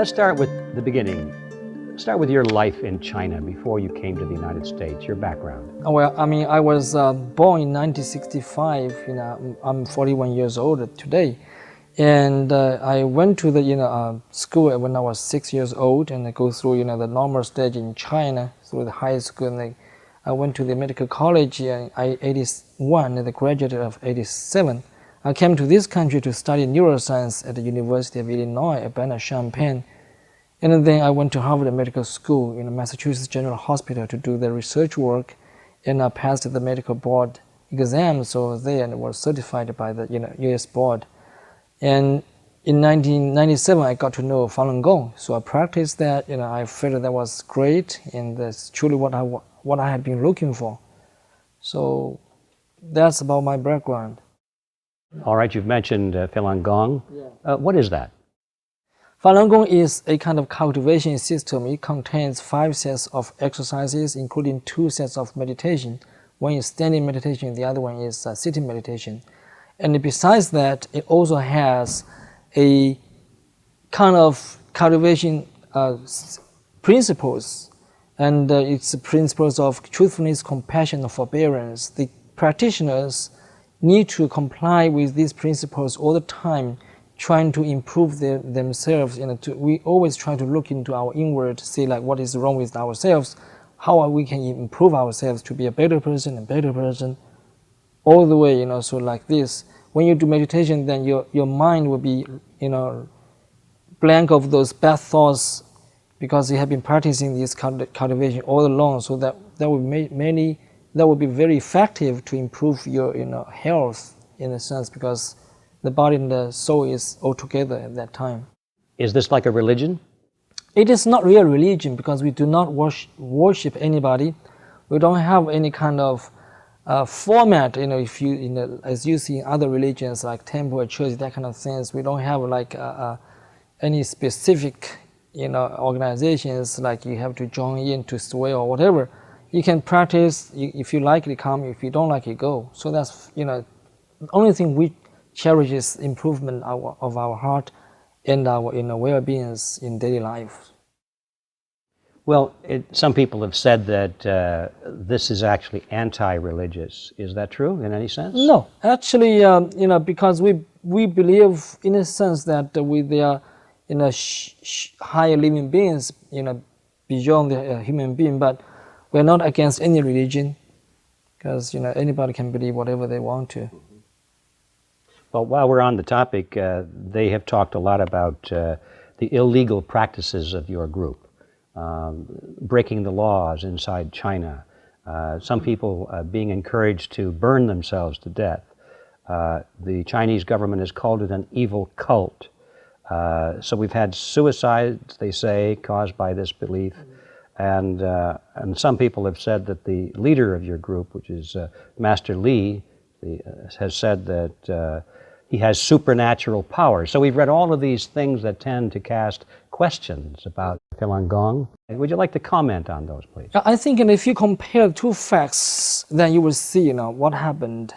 Let's start with the beginning. Start with your life in China before you came to the United States, your background. Well, I mean, I was born in 1965. I'm 41 years old today. And I went to the school when I was 6 years old, and I go through the normal stage in China through the high school. And I went to the medical college in 81, and I graduated of 87. I came to this country to study neuroscience at the University of Illinois at Urbana-Champaign. And then I went to Harvard Medical School in Massachusetts General Hospital to do the research work, and I passed the medical board exam, so there and was certified by the U.S. board. And in 1997, I got to know Falun Gong, so I practiced that. I felt that was great, and that's truly what I had been looking for. So that's about my background. All right, you've mentioned Falun Gong. Yeah. What is that? Falun Gong is a kind of cultivation system. It contains 5 sets of exercises, including 2 sets of meditation. One is standing meditation, the other one is sitting meditation. And besides that, it also has a kind of cultivation principles, and it's the principles of truthfulness, compassion, and forbearance. The practitioners need to comply with these principles all the time, trying to improve themselves. We always try to look into our inward, see like what is wrong with ourselves, how we can improve ourselves to be a better person, all the way, so like this. When you do meditation, then your mind will be, blank of those bad thoughts, because you have been practicing this cultivation all along. So that would be very effective to improve your, health in a sense, because the body and the soul is all together at that time. Is this like a religion? It is not real religion, because we do not worship anybody. We don't have any kind of format, if you, as you see in other religions like temple or church, that kind of things. We don't have like any specific, organizations like you have to join in to swear or whatever. You can practice. If you like it, come. If you don't like it, go. So that's the only thing we cherish is improvement of our heart and our well-beings in daily life. Well, some people have said that this is actually anti-religious. Is that true in any sense? No, actually, because we believe in a sense that they are higher living beings, beyond the human being. But we're not against any religion, because anybody can believe whatever they want to. Well, while we're on the topic, they have talked a lot about the illegal practices of your group. Breaking the laws inside China, some people being encouraged to burn themselves to death. The Chinese government has called it an evil cult. So we've had suicides, they say, caused by this belief. And some people have said that the leader of your group, which is Master Li, has said that he has supernatural power. So we've read all of these things that tend to cast questions about Falun Gong. Would you like to comment on those, please? I think if you compare 2 facts, then you will see what happened.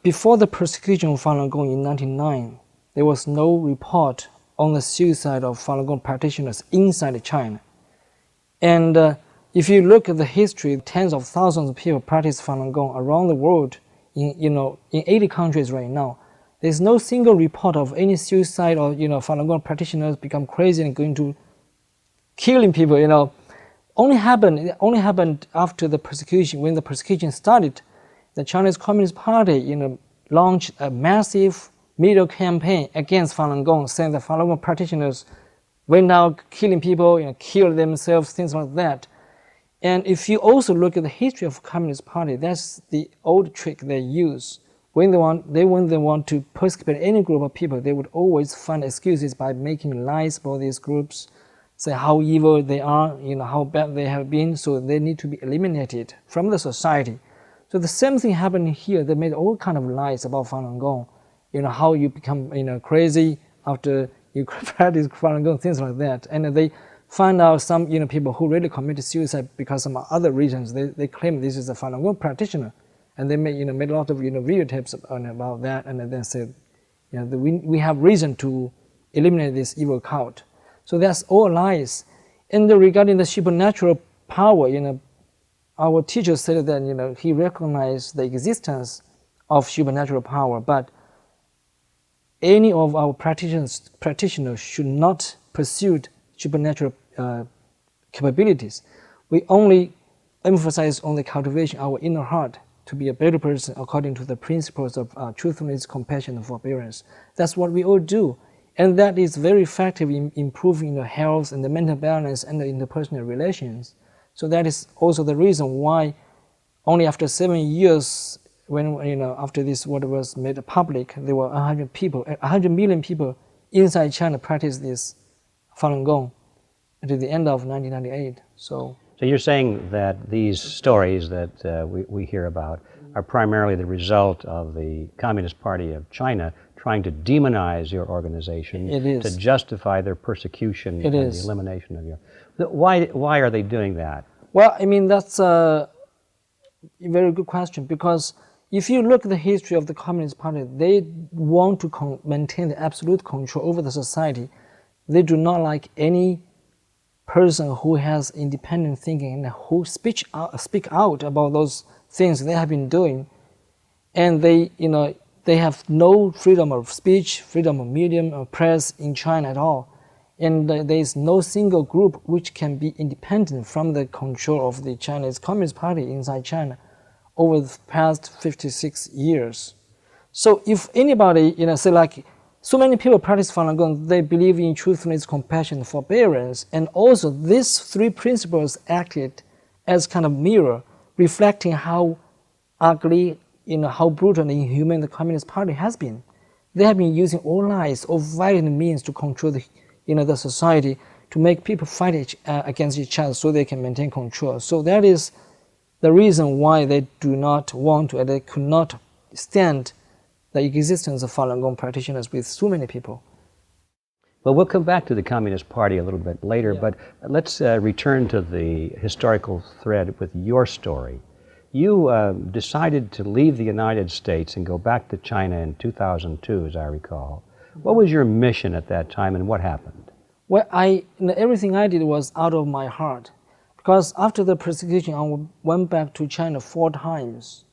Before the persecution of Falun Gong in 1999, there was no report on the suicide of Falun Gong practitioners inside China. And if you look at the history, tens of thousands of people practice Falun Gong around the world in 80 countries right now. There's no single report of any suicide or Falun Gong practitioners become crazy and going to killing people. Only happened after the persecution. When the persecution started, the Chinese Communist Party launched a massive media campaign against Falun Gong, saying that Falun Gong practitioners went out killing people, killed themselves, things like that. And if you also look at the history of Communist Party, that's the old trick they use. When they want to persecute any group of people, they would always find excuses by making lies about these groups, say how evil they are, how bad they have been, so they need to be eliminated from the society. So the same thing happened here. They made all kind of lies about Falun Gong, how you become crazy after you practice Falun Gong, things like that. And they find out some people who really committed suicide because of other reasons. They claim this is a Falun Gong practitioner. And they made a lot of videotapes about that, and then said, we have reason to eliminate this evil cult. So that's all lies. And regarding the supernatural power, our teacher said that he recognized the existence of supernatural power, but any of our practitioners should not pursue supernatural capabilities. We only emphasize on the cultivation of our inner heart to be a better person according to the principles of truthfulness, compassion, and forbearance. That's what we all do. And that is very effective in improving the health and the mental balance and the interpersonal relations. So that is also the reason why only after 7 years, when after this what was made public, there were 100 million people inside China practice this Falun Gong until the end of 1998. So you're saying that these stories that we hear about are primarily the result of the Communist Party of China trying to demonize your organization to justify their persecution and the elimination of you. Why are they doing that? Well, I mean, that's a very good question, because if you look at the history of the Communist Party, they want to maintain the absolute control over the society. They do not like any person who has independent thinking and who speak out about those things they have been doing. And they have no freedom of speech, freedom of medium or press in China at all. And there is no single group which can be independent from the control of the Chinese Communist Party inside China over the past 56 years. So if anybody, say like, so many people practice Falun Gong, they believe in truthfulness, compassion, forbearance, and also these three principles acted as kind of mirror, reflecting how ugly, how brutal and inhuman the Communist Party has been. They have been using all lies, all violent means to control the society, to make people fight against each other so they can maintain control. So that is the reason why they do not want to, and they could not stand the existence of Falun Gong practitioners with so many people. Well, we'll come back to the Communist Party a little bit later, but let's return to the historical thread with your story. You decided to leave the United States and go back to China in 2002, as I recall. What was your mission at that time, and what happened? Well, everything I did was out of my heart, because after the persecution, I went back to China 4 times,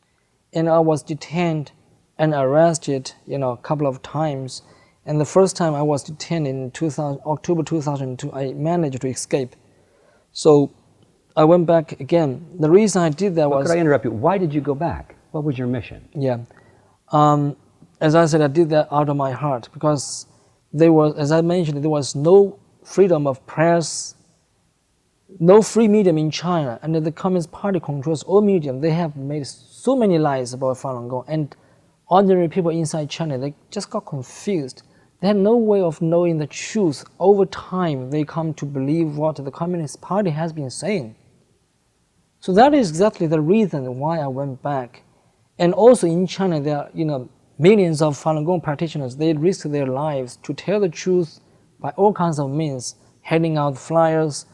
and I was detained and arrested, a couple of times. And the first time I was detained in October 2002, I managed to escape. So I went back again. The reason I did that was... Could I interrupt you? Why did you go back? What was your mission? Yeah. As I said, I did that out of my heart, because there was, as I mentioned, there was no freedom of press, no free medium in China, and the Communist Party controls all medium. They have made so many lies about Falun Gong, and ordinary people inside China, they just got confused. They had no way of knowing the truth. Over time, they come to believe what the Communist Party has been saying. So that is exactly the reason why I went back. And also in China, there are millions of Falun Gong practitioners. They risk their lives to tell the truth by all kinds of means, handing out flyers,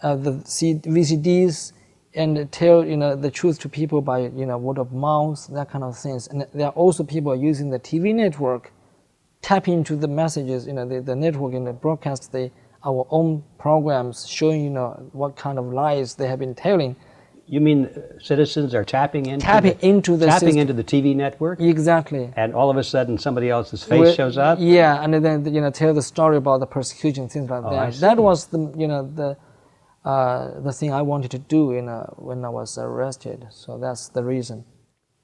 the VCDs, and tell the truth to people by word of mouth, that kind of things. And there are also people using the TV network, tap into the messages, the network, and broadcast our own programs, showing what kind of lies they have been telling. You mean citizens are tapping into the TV network? Exactly. And all of a sudden somebody else's face shows up? Yeah, and then tell the story about the persecution, things like that. That was the thing I wanted to do when I was arrested. So that's the reason.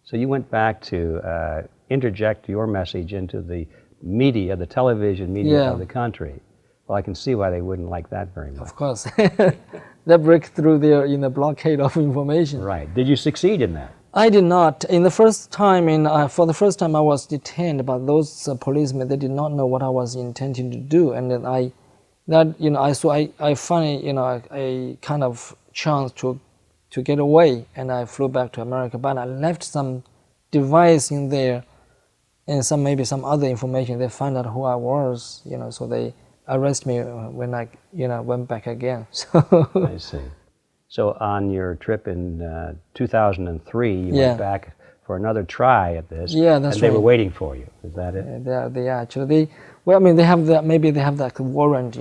So you went back to interject your message into the media, the television media of the country. Well, I can see why they wouldn't like that very much. Of course. They break through their blockade of information. Right. Did you succeed in that? I did not. For the first time I was detained, but those policemen, they did not know what I was intending to do. And then I finally, a kind of chance to get away, and I flew back to America. But I left some device in there, and maybe some other information. They found out who I was, so they arrested me when I, went back again. So I see. So on your trip in 2003, you went back for another try at this. Yeah, that's and right. they were waiting for you. Is that it? They actually. They have that. Maybe they have that warrant,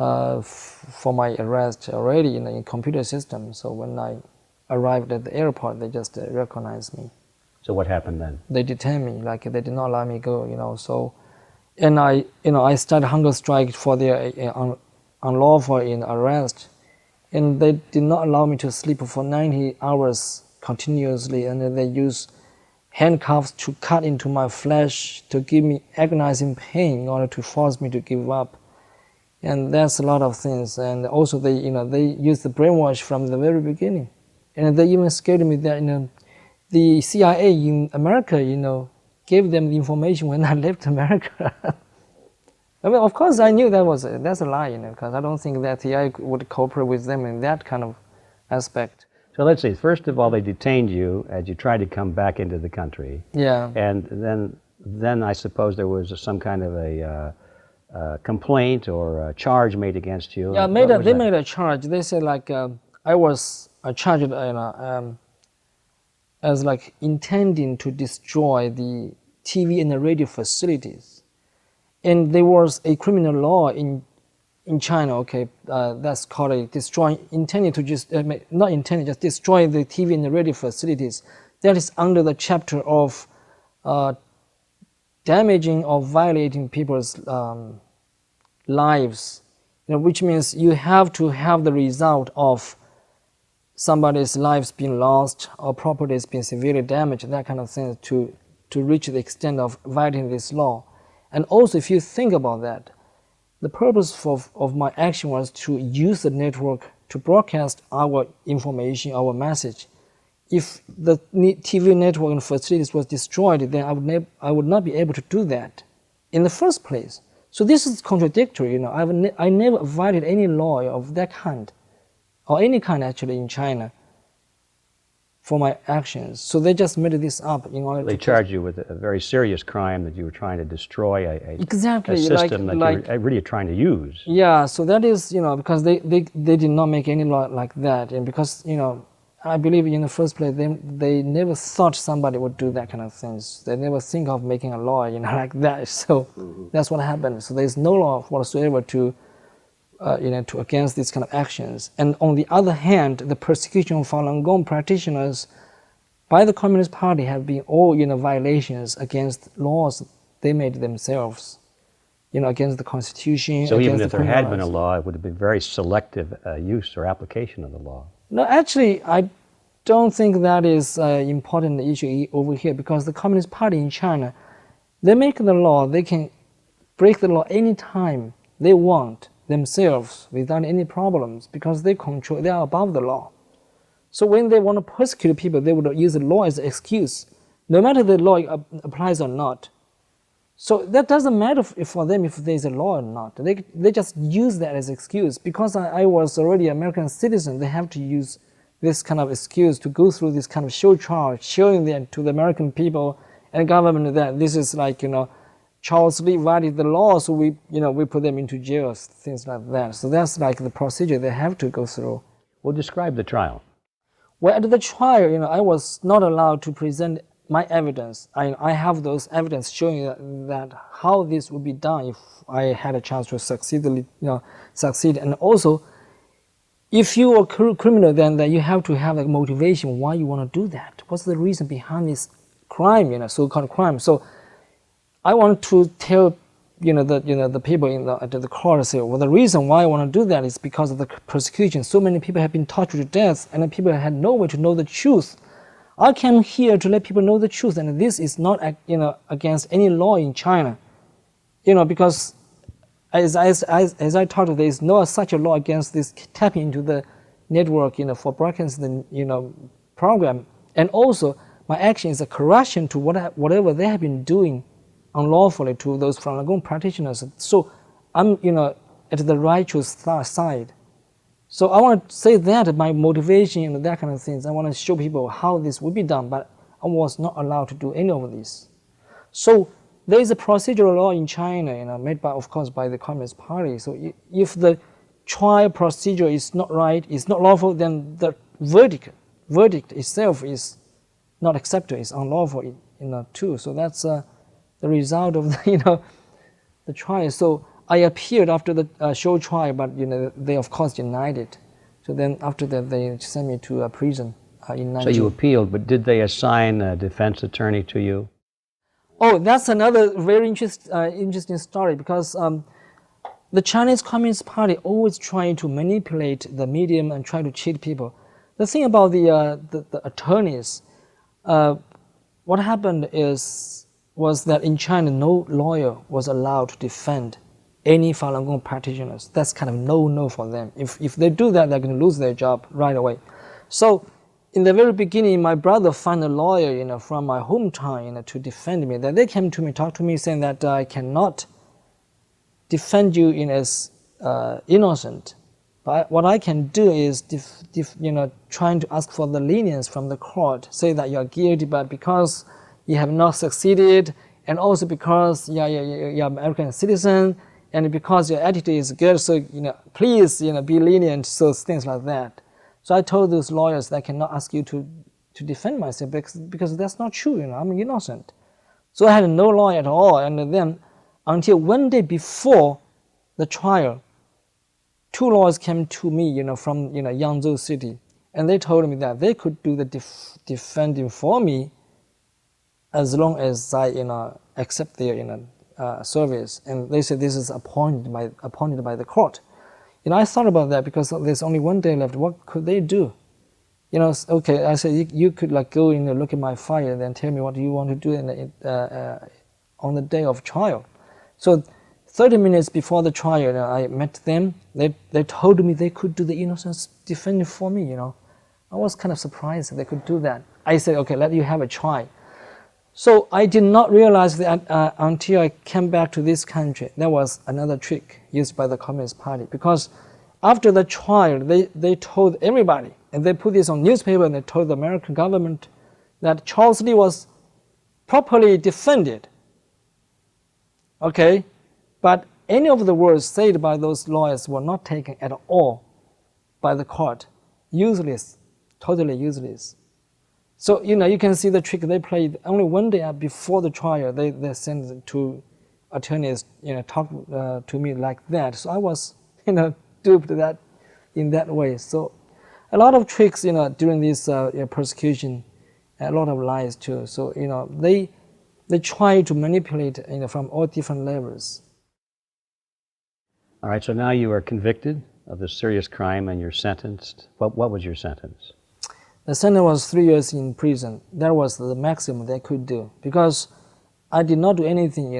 for my arrest already in computer system. So when I arrived at the airport, they just recognized me. So what happened then? They detained me, like they did not allow me go, So, and I started hunger strike for their unlawful arrest, and they did not allow me to sleep for 90 hours continuously, and then they used handcuffs to cut into my flesh to give me agonizing pain in order to force me to give up. And that's a lot of things. And also they used the brainwash from the very beginning. And they even scared me that, the CIA in America, gave them the information when I left America. I mean, of course I knew that's a lie, because I don't think that CIA would cooperate with them in that kind of aspect. So let's see, first of all, they detained you as you tried to come back into the country. Yeah. And then I suppose there was some kind of a complaint or a charge made against you. Yeah, they made a charge. They said I was charged as intending to destroy the TV and the radio facilities. And there was a criminal law in China, okay, that's called intending to just, not intending, just destroy the TV and the radio facilities. That is under the chapter of damaging or violating people's lives, which means you have to have the result of somebody's lives being lost or properties being severely damaged, that kind of thing, to reach the extent of violating this law. And also, if you think about that, the purpose of my action was to use the network to broadcast our information, our message. If the TV network and facilities was destroyed, then I would not be able to do that in the first place. So this is contradictory. I never violated any law of that kind, or any kind actually in China, for my actions. So they just made this up in order They charged you with a very serious crime, that you were trying to destroy a system that you were really trying to use. Yeah, so that is, because they did not make any law like that. And because, I believe in the first place, they never thought somebody would do that kind of things. They never think of making a law, like that. So that's what happened. So there's no law whatsoever to against these kind of actions. And on the other hand, the persecution of Falun Gong practitioners by the Communist Party have been all, violations against laws they made themselves, against the Constitution. So even if there had been a law, it would have been very selective use or application of the law. No, actually, I don't think that is an important issue over here, because the Communist Party in China, they make the law, they can break the law anytime they want themselves without any problems, because they are above the law. So when they want to persecute people, they would use the law as an excuse, no matter the law applies or not. So that doesn't matter for them if there's a law or not. They just use that as excuse. Because I was already an American citizen, they have to use this kind of excuse to go through this kind of show charge, showing that to the American people and government that this is Charles Lee violated the law, so we put them into jail, things like that. So that's the procedure they have to go through. Well, describe the trial. Well, at the trial, I was not allowed to present my evidence. I have those evidence showing that how this would be done if I had a chance to succeed. And also, if you are criminal, then you have to have a motivation why you want to do that. What's the reason behind this crime, so-called crime? So I want to tell the people at the court, say, well, the reason why I want to do that is because of the persecution. So many people have been tortured to death, and the people had no way to know the truth. I came here to let people know the truth, and this is not against any law in China, because as I told you, there is no such a law against this tapping into the network, for broadcasting the program. And also, my action is a correction to whatever they have been doing unlawfully to those Falun Gong practitioners. So I'm at the righteous side. So I want to say that my motivation and that kind of things, I want to show people how this would be done, but I was not allowed to do any of this. So there is a procedural law in China, made by, of course, by the Communist Party. So if the trial procedure is not right, is not lawful, then the verdict itself is not accepted, is unlawful too. So that's the result of the trial. So I appeared after the show trial, but they of course denied it. So then after that, they sent me to a prison in Nanjing. So you appealed, but did they assign a defense attorney to you? Oh, that's another very interesting story, because the Chinese Communist Party always trying to manipulate the medium and try to cheat people. The thing about the attorneys, what happened was that in China, no lawyer was allowed to defend any Falun Gong practitioners. That's kind of no for them. If they do that, they're going to lose their job right away. So in the very beginning, my brother found a lawyer, from my hometown, to defend me. Then they came to me, talked to me, saying that I cannot defend you as innocent. But what I can do is, trying to ask for the lenience from the court, say that you're guilty, but because you have not succeeded, and also because you're an American citizen, and because your attitude is good, so please be lenient, so things like that. So I told those lawyers that I cannot ask you to defend myself because that's not true. I'm innocent. So I had no lawyer at all, and then until one day before the trial, two lawyers came to me, from Yangzhou City, and they told me that they could do the defending for me as long as I accept their service. And they said this is appointed by the court. I thought about that because there's only one day left. What could they do? Okay, I said you could go look at my file and then tell me what you want to do on the day of trial. So 30 minutes before the trial, I met them. They told me they could do the innocence defending for me. I was kind of surprised that they could do that. I said, okay, let you have a try. So I did not realize that until I came back to this country. There was another trick used by the Communist Party, because after the trial, they told everybody, and they put this on newspaper, and they told the American government that Charles Lee was properly defended. Okay, but any of the words said by those lawyers were not taken at all by the court. Useless, totally useless. So, you can see the trick they played. Only one day before the trial, they sent two attorneys, talk to me like that. So I was, duped that in that way. So a lot of tricks, during this persecution, a lot of lies too. So, they try to manipulate, from all different levels. All right, so now you are convicted of a serious crime and you're sentenced. What was your sentence? The sentence was 3 years in prison. That was the maximum they could do, because I did not do anything,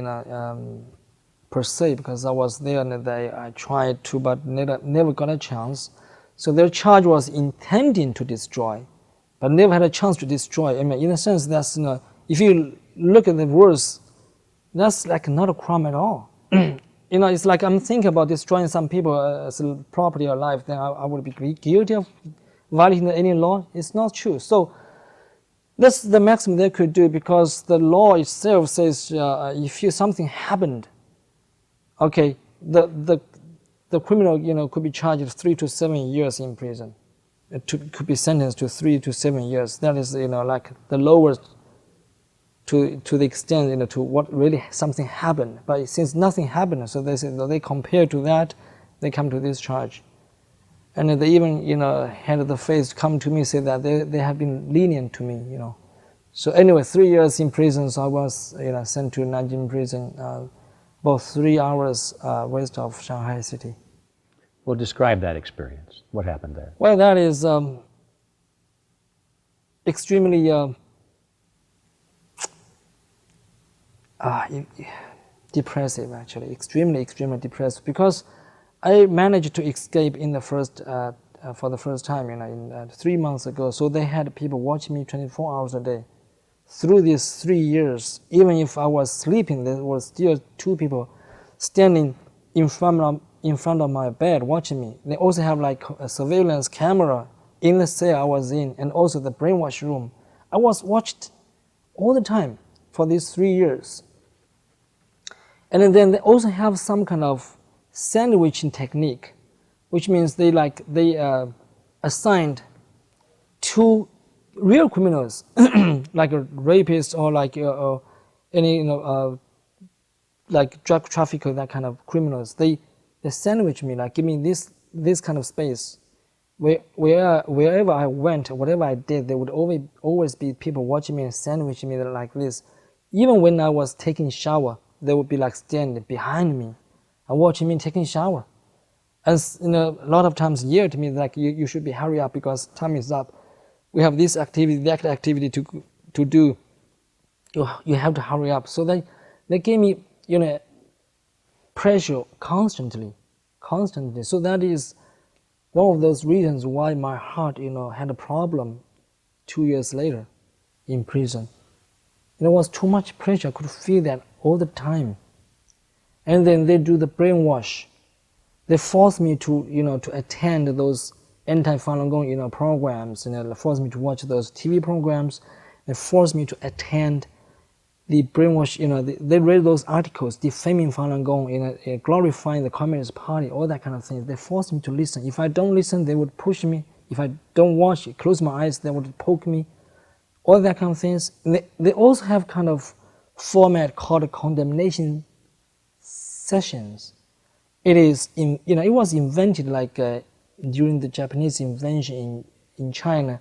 per se, because I was there and I tried to, but never got a chance. So their charge was intending to destroy, but never had a chance to destroy. I mean, in a sense, that's if you look at the words, that's not a crime at all. It's like I'm thinking about destroying some people's property or life, then I would be guilty of violating any law. It's not true. So that's the maximum they could do, because the law itself says if something happened, okay, the criminal could be charged 3 to 7 years in prison. It could be sentenced to 3 to 7 years. That is like the lowest to the extent to what really something happened. But since nothing happened, so they say they compare to that, they come to this charge. And they even, had the face come to me, say that they have been lenient to me, So anyway, 3 years in prison, so I was, sent to Nanjing prison, about 3 hours west of Shanghai city. Well, describe that experience. What happened there? Well, that is extremely depressive, actually, extremely depressive, because I managed to escape in the for the first time, 3 months ago. So they had people watching me 24 hours a day. Through these 3 years, even if I was sleeping, there were still 2 people standing in front of my bed watching me. They also have like a surveillance camera in the cell I was in, and also the brainwash room. I was watched all the time for these 3 years. And then they also have some kind of sandwiching technique, which means they assigned 2 real criminals, like a rapist or like any like drug trafficker, that kind of criminals, they sandwich me, like give me this kind of space. Wherever I went, whatever I did, there would always be people watching me and sandwiching me like this. Even when I was taking shower, they would be like standing behind me and watching me taking shower. And a lot of times yell to me like, you should be hurry up because time is up. We have this activity, that activity to do. You have to hurry up. So they gave me pressure constantly. So that is one of those reasons why my heart had a problem 2 years later in prison. There was too much pressure. I could feel that all the time. And then they do the brainwash. They force me to attend those anti-Falun Gong programs, they force me to watch those TV programs. They force me to attend the brainwash. They read those articles defaming Falun Gong, glorifying the Communist Party, all that kind of things. They force me to listen. If I don't listen, they would push me. If I don't watch, close my eyes, they would poke me. All that kind of things. They also have kind of format called condemnation sessions. It was invented like during the Japanese invasion in China.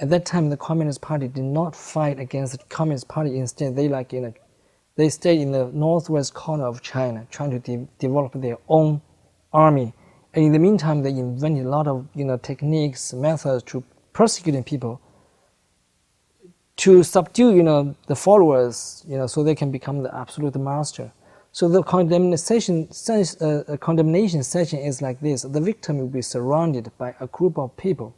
At that time, the Communist Party did not fight against the Communist Party. Instead, they stayed in the northwest corner of China, trying to develop their own army. And in the meantime, they invented a lot of techniques, methods to persecuting people, to subdue the followers, so they can become the absolute master. So the condemnation session is like this. The victim will be surrounded by a group of people.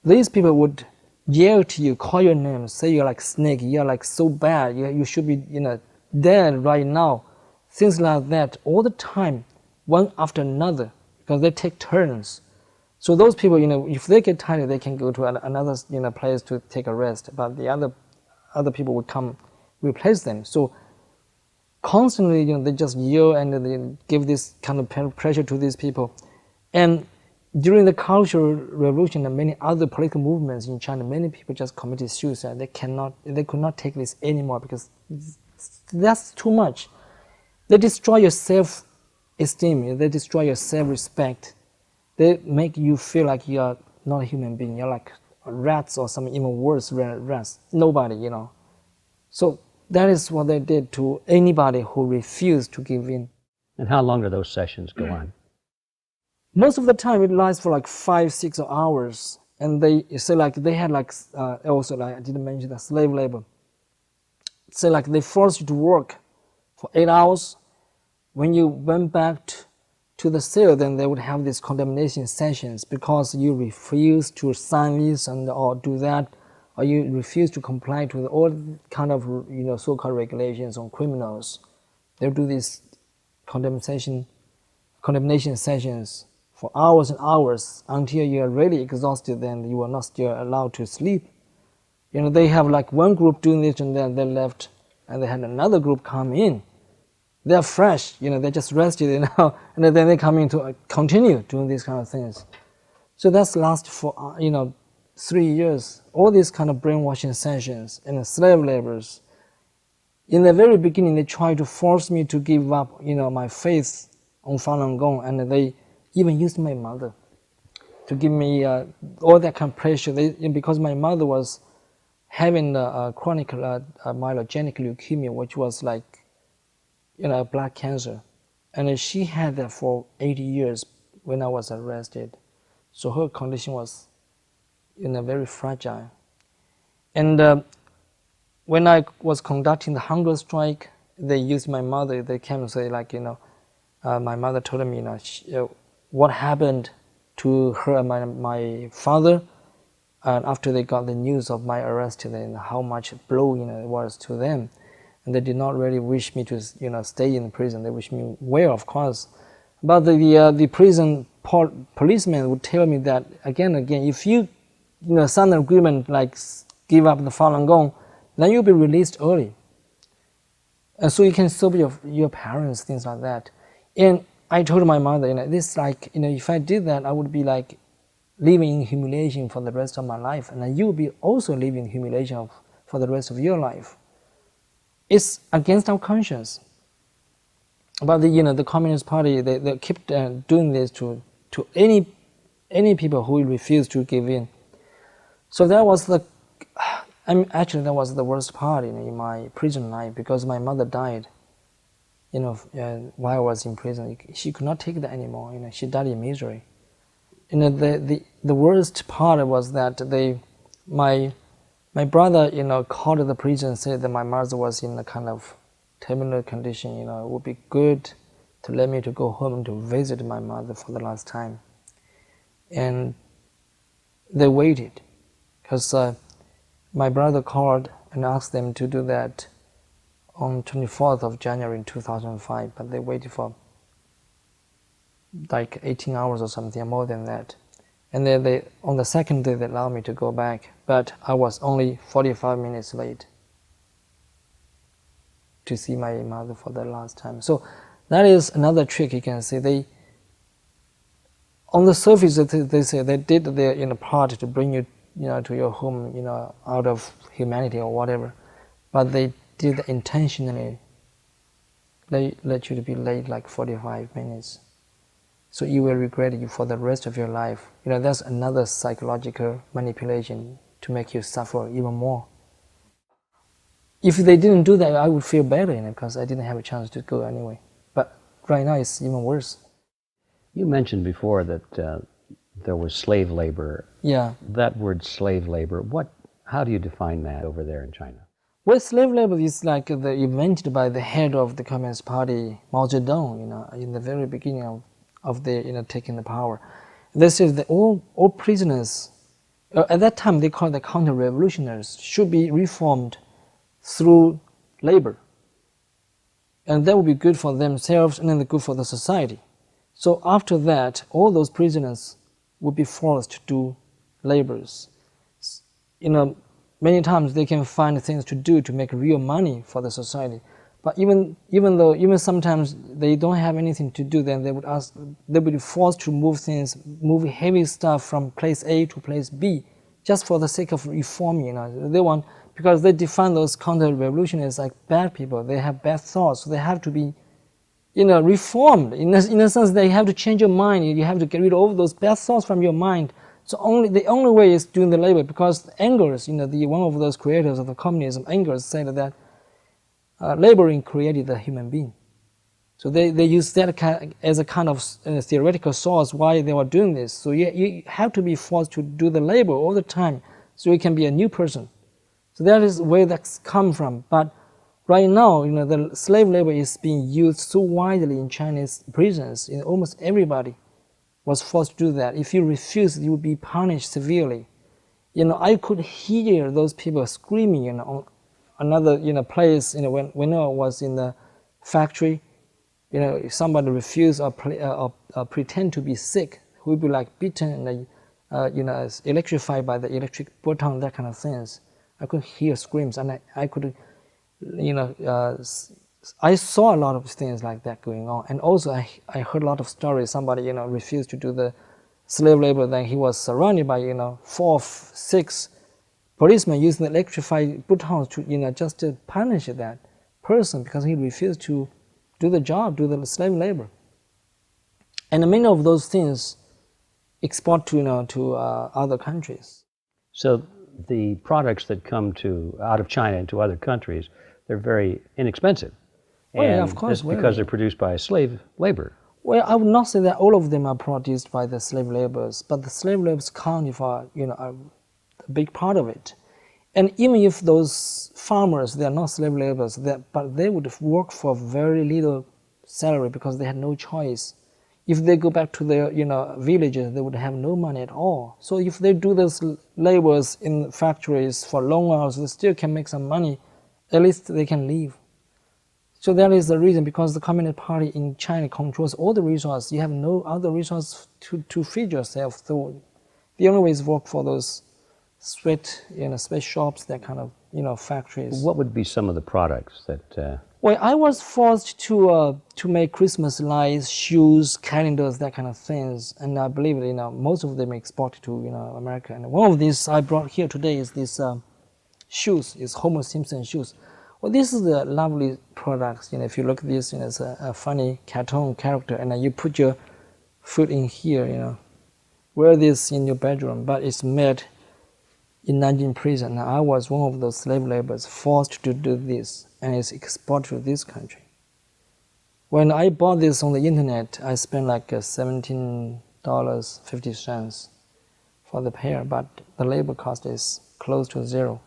These people would yell to you, call your name, say you're like snake, you're like so bad, you should be dead right now. Things like that all the time, one after another, because they take turns. So those people, if they get tired, they can go to another place to take a rest, but the other people would come replace them. So constantly, they just yell and they give this kind of pressure to these people. And during the Cultural Revolution and many other political movements in China, many people just committed suicide. They could not take this anymore because that's too much. They destroy your self-esteem. They destroy your self-respect. They make you feel like you are not a human being. You're like rats or something even worse, rats. Nobody, So that is what they did to anybody who refused to give in. And how long do those sessions go on? Most of the time it lasts for like 5-6 hours. And they say like they had also like I didn't mention the slave labor. Say like they forced you to work for 8 hours. When you went back to the cell, then they would have these condemnation sessions because you refused to sign this or do that, or you refuse to comply to all kind of so-called regulations on criminals. They'll do these condemnation sessions for hours and hours until you are really exhausted. Then you are not still allowed to sleep. They have like one group doing this and then they left, and they had another group come in. They're fresh, they're just rested, and then they come in to continue doing these kind of things. So that's last for 3 years. All these kind of brainwashing sessions and slave labors. In the very beginning, they tried to force me to give up, my faith on Falun Gong, and they even used my mother to give me all that kind of pressure. Because my mother was having a chronic myelogenic leukemia, which was like black cancer, and she had that for 80 years when I was arrested. So her condition was very fragile. And when I was conducting the hunger strike, they used my mother. They came and say like, my mother told me, what happened to her and my father, and after they got the news of my arrest, and how much blow it was to them. And they did not really wish me to stay in the prison. They wished me well, of course. But the prison policeman would tell me that again and again, if you sign an agreement like give up the Falun Gong, then you'll be released early. And so you can serve your parents, things like that. And I told my mother, this like, if I did that, I would be like living in humiliation for the rest of my life. And then you will be also living in humiliation for the rest of your life. it's against our conscience. But the Communist Party, they keep doing this to any people who refuse to give in. So that was actually that was the worst part in my prison life, because my mother died. While I was in prison, she could not take that anymore. She died in misery. The worst part was that my brother, called the prison and said that my mother was in a kind of terminal condition. It would be good to let me to go home to visit my mother for the last time. And they waited, because my brother called and asked them to do that on 24th of January in 2005, but they waited for like 18 hours or something, more than that. And then on the second day, they allowed me to go back, but I was only 45 minutes late to see my mother for the last time. So that is another trick you can see. On the surface, they say they did their part to bring you, to your home, out of humanity or whatever, but they did intentionally. They let you to be late like 45 minutes. So you will regret it for the rest of your life. That's another psychological manipulation to make you suffer even more. If they didn't do that, I would feel better, because I didn't have a chance to go anyway. But right now, it's even worse. You mentioned before that there was slave labor. Yeah. That word slave labor, how do you define that over there in China? Well, slave labor is like invented by the head of the Communist Party, Mao Zedong, in the very beginning of the taking the power. They said that all prisoners, at that time they called the counter-revolutionaries, should be reformed through labor. And that would be good for themselves and then good for the society. So after that, all those prisoners would be forced to do labors. Many times they can find things to do to make real money for the society. But even sometimes they don't have anything to do, then they would be forced to move heavy stuff from place A to place B, just for the sake of reforming. Because they define those counter-revolutionaries like bad people. They have bad thoughts, so they have to be, reformed. In a sense, they have to change your mind. You have to get rid of all those bad thoughts from your mind. So the only way is doing the labor, because Engels, one of those creators of the communism, Engels said that laboring created the human being. So they use that as a kind of theoretical source why they were doing this. So you have to be forced to do the labor all the time, so you can be a new person. So that is where that's come from. But right now, the slave labor is being used so widely in Chinese prisons. Almost everybody was forced to do that. If you refuse, you would be punished severely. I could hear those people screaming, on another, place, when I was in the factory, if somebody refused or pretend to be sick, who would be like beaten and, electrified by the electric button, that kind of things. I could hear screams, and I could, I saw a lot of things like that going on. And also I heard a lot of stories. Somebody, refused to do the slave labor, then he was surrounded by, 4 or 6 policemen using the electrified buttons to, just to punish that person because he refused to do the job, do the slave labor. And many of those things export to, to other countries. So the products that come out of China into other countries, they're very inexpensive. Well, yeah, of course. That's because they're produced by slave labor. Well, I would not say that all of them are produced by the slave laborers, but the slave laborers count for, a big part of it. And even if those farmers, they are not slave laborers, but they would work for very little salary because they had no choice. If they go back to their, villages, they would have no money at all. So if they do those labors in factories for long hours, they still can make some money. At least they can live. So that is the reason, because the Communist Party in China controls all the resources. You have no other resource to feed yourself. So the only way is work for those sweat shops, that kind of, factories. What would be some of the products that? Well, I was forced to make Christmas lights, shoes, calendars, that kind of things, and I believe most of them exported to America. And one of these I brought here today is this shoes, is Homer Simpson shoes. Well, this is the lovely products. If you look at this, it's a funny cartoon character, and then you put your foot in here, wear this in your bedroom, but it's made in Nanjing prison. I was one of those slave laborers forced to do this, and it's exported to this country. When I bought this on the internet, I spent like $17.50 for the pair, but the labor cost is close to zero.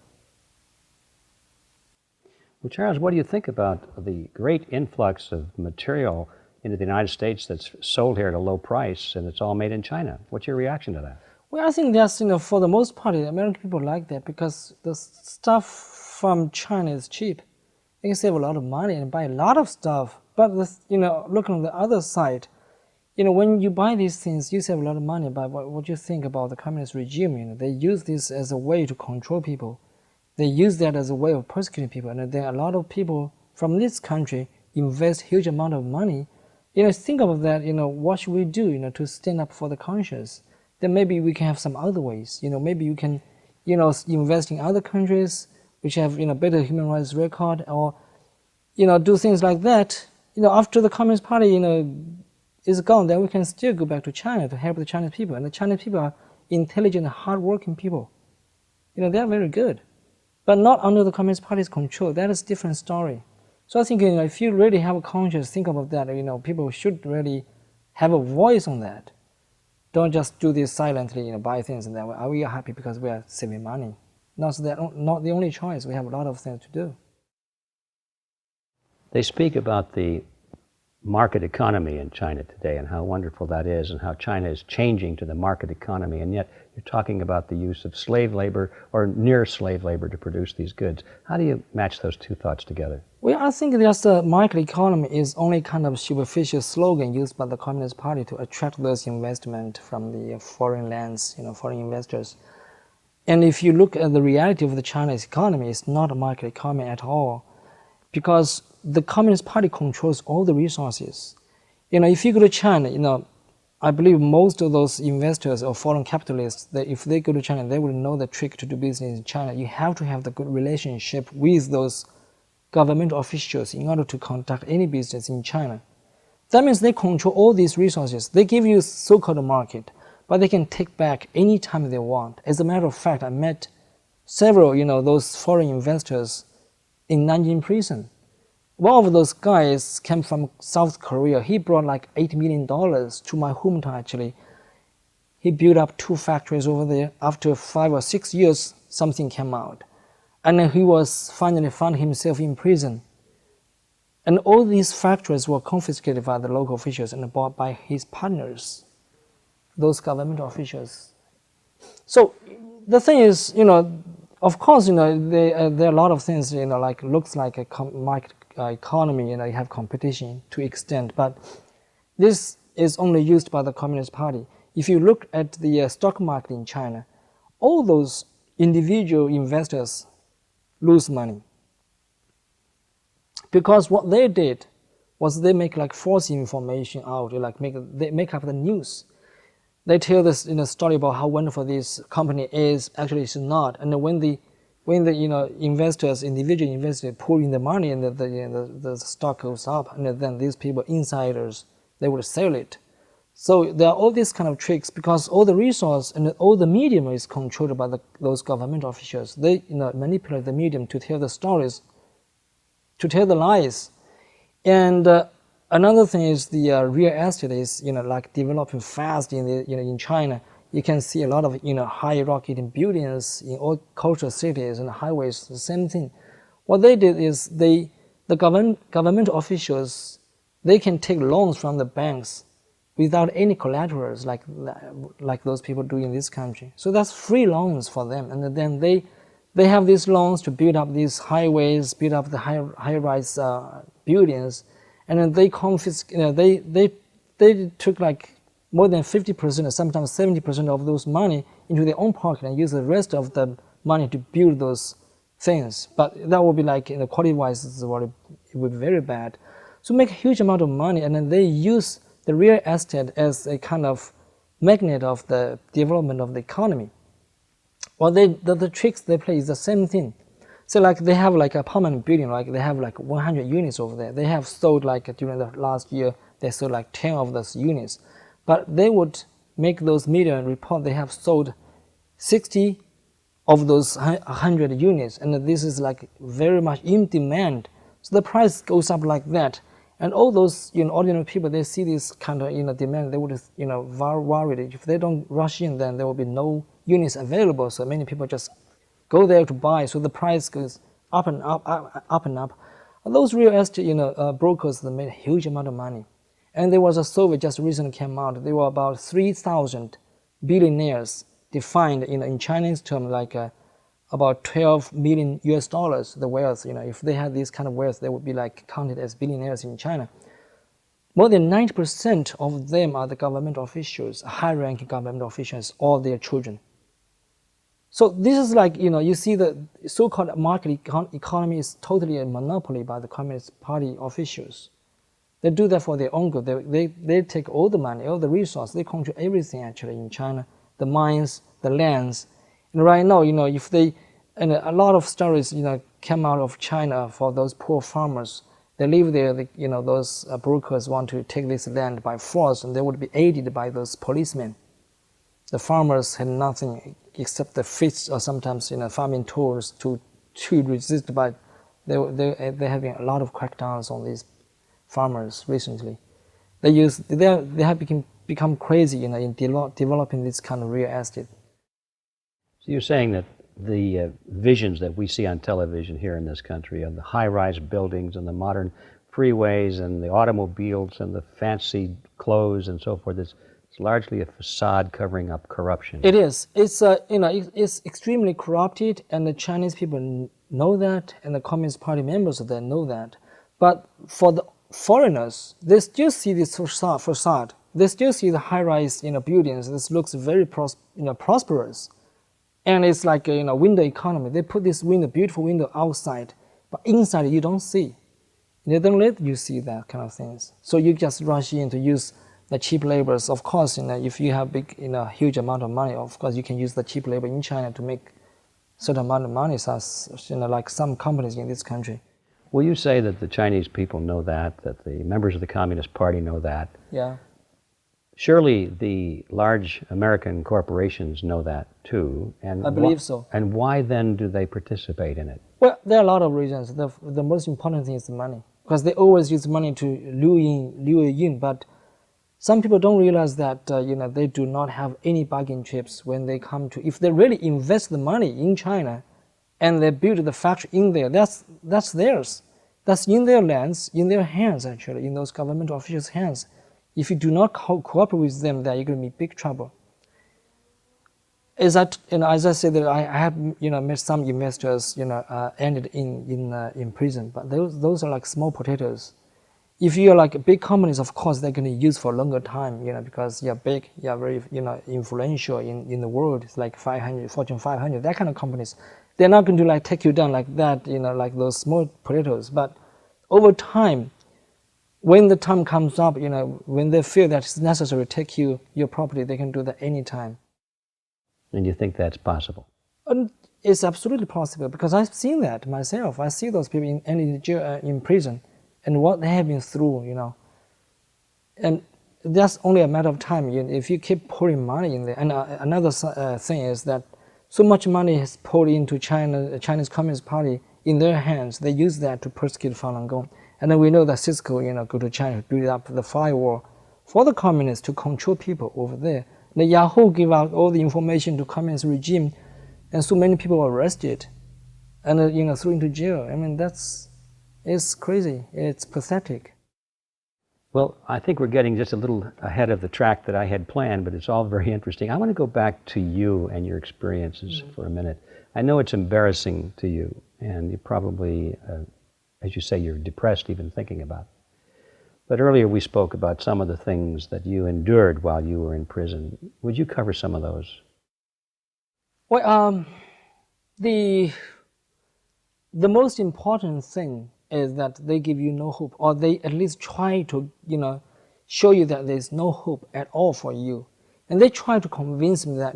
Well, Charles, what do you think about the great influx of material into the United States that's sold here at a low price, and it's all made in China? What's your reaction to that? Well, I think that's, for the most part, American people like that because the stuff from China is cheap. You can save a lot of money and buy a lot of stuff. But, look on the other side, when you buy these things, you save a lot of money. But what you think about the communist regime? They use this as a way to control people. They use that as a way of persecuting people. And then a lot of people from this country invest huge amount of money. Think about that, what should we do, to stand up for the conscience? Then maybe we can have some other ways. Maybe you can, invest in other countries which have, better human rights record, or, do things like that. After the Communist Party, is gone, then we can still go back to China to help the Chinese people. And the Chinese people are intelligent, hardworking people. They are very good, but not under the Communist Party's control. That is a different story. So I think, if you really have a conscience, think about that. People should really have a voice on that. Don't just do this silently, buy things and then we are happy because we are saving money. Not the only choice. We have a lot of things to do. They speak about the market economy in China today and how wonderful that is and how China is changing to the market economy, and yet you're talking about the use of slave labor or near slave labor to produce these goods. How do you match those two thoughts together? Well, I think the market economy is only kind of superficial slogan used by the Communist Party to attract those investment from the foreign lands, foreign investors. And if you look at the reality of the Chinese economy, it's not a market economy at all, because the Communist Party controls all the resources. If you go to China, I believe most of those investors or foreign capitalists, if they go to China, they will know the trick to do business in China. You have to have the good relationship with those government officials in order to conduct any business in China. That means they control all these resources. They give you so-called market, but they can take back any time they want. As a matter of fact, I met several, those foreign investors in Nanjing prison. One of those guys came from South Korea. He brought like $8 million to my hometown, actually. He built up 2 factories over there. After 5 or 6 years, something came out. And then he was finally found himself in prison. And all these factories were confiscated by the local officials and bought by his partners, those government officials. So the thing is, of course, there are a lot of things, like looks like a market economy, you have competition to extent, but this is only used by the Communist Party. If you look at the stock market in China, all those individual investors lose money. Because what they did was they make like false information out, they make up the news. They tell this story about how wonderful this company is. Actually, it's not. And when the investors, individual investors, pull in the money and the stock goes up, and then these people, insiders, they will sell it. So there are all these kind of tricks because all the resource and all the medium is controlled by those government officials. They manipulate the medium to tell the stories, to tell the lies. And another thing is the real estate is like developing fast in China. You can see a lot of high-rocketing buildings in all cultural cities and highways. The same thing. What they did is the government officials, they can take loans from the banks without any collaterals like those people do in this country. So that's free loans for them, and then they have these loans to build up these highways, build up the high-rise buildings, and then they confiscate. They took like more than 50%, or sometimes 70% of those money into their own pocket and use the rest of the money to build those things. But that would be like, quality-wise, it would be very bad. So make a huge amount of money, and then they use the real estate as a kind of magnet of the development of the economy. Well, the tricks they play is the same thing. So like they have like a permanent building, like they have like 100 units over there. They have sold like during the last year, they sold like 10 of those units. But they would make those media report they have sold 60 of those 100 units, and this is like very much in demand. So the price goes up like that. And all those ordinary people, they see this kind of demand, they would worried if they don't rush in, then there will be no units available. So many people just go there to buy. So the price goes up and up, up and up. And those real estate brokers, they made a huge amount of money. And there was a survey just recently came out. There were about 3,000 billionaires defined in Chinese terms like about 12 million US dollars, the wealth. If they had this kind of wealth, they would be like counted as billionaires in China. More than 90% of them are the government officials, high-ranking government officials, or their children. So this is like, you see the so-called market economy is totally a monopoly by the Communist Party officials. They do that for their own good. They take all the money, all the resources, they control everything actually in China, the mines, the lands. And right now, if they, and a lot of stories, came out of China for those poor farmers. They live there, those brokers want to take this land by force, and they would be aided by those policemen. The farmers had nothing except the fists or sometimes farming tools to resist, but they're having a lot of crackdowns on these farmers recently. They have become crazy in developing this kind of real estate. So you're saying that the visions that we see on television here in this country of the high-rise buildings and the modern freeways and the automobiles and the fancy clothes and so forth, it's largely a facade covering up corruption. It is. It's it's extremely corrupted, and the Chinese people know that, and the Communist Party members of them know that. But for the foreigners, they still see this facade. They still see the high-rise buildings. This looks very prosperous. And it's like a window economy. They put this beautiful window outside, but inside you don't see. They don't let you see that kind of things. So you just rush in to use the cheap labors. Of course, if you have huge amount of money, of course you can use the cheap labor in China to make certain amount of money, like some companies in this country. Will you say that the Chinese people know that the members of the Communist Party know that? Yeah. Surely the large American corporations know that too. And I believe so. And why then do they participate in it? Well, there are a lot of reasons. The most important thing is the money, because they always use money to lure in. But some people don't realize that they do not have any bargain chips when they come to. If they really invest the money in China, and they build the factory in there, that's theirs. That's in their lands, in their hands actually, in those government officials' hands. If you do not cooperate with them, then you're going to be in big trouble. As I said, that I have met some investors ended in prison, but those are like small potatoes. If you're like big companies, of course they're going to use for a longer time, because you're big, you're very influential in the world. It's like Fortune 500, that kind of companies. They're not going to like take you down like that, like those small potatoes. But over time, when the time comes up, when they feel that it's necessary to take your property, they can do that anytime. And you think that's possible? And it's absolutely possible, because I've seen that myself. I see those people in prison and what they have been through, And that's only a matter of time. If you keep pouring money in there. And another thing is that so much money is poured into the Chinese Communist Party in their hands. They use that to persecute Falun Gong. And then we know that Cisco, go to China to build up the firewall for the communists to control people over there. The Yahoo give out all the information to communist regime, and so many people were arrested and thrown into jail. I mean, it's crazy. It's pathetic. Well, I think we're getting just a little ahead of the track that I had planned, but it's all very interesting. I want to go back to you and your experiences for a minute. I know it's embarrassing to you, and you probably, as you say, you're depressed even thinking about it. But earlier we spoke about some of the things that you endured while you were in prison. Would you cover some of those? Well, the most important thing is that they give you no hope, or they at least try to, show you that there's no hope at all for you. And they try to convince me that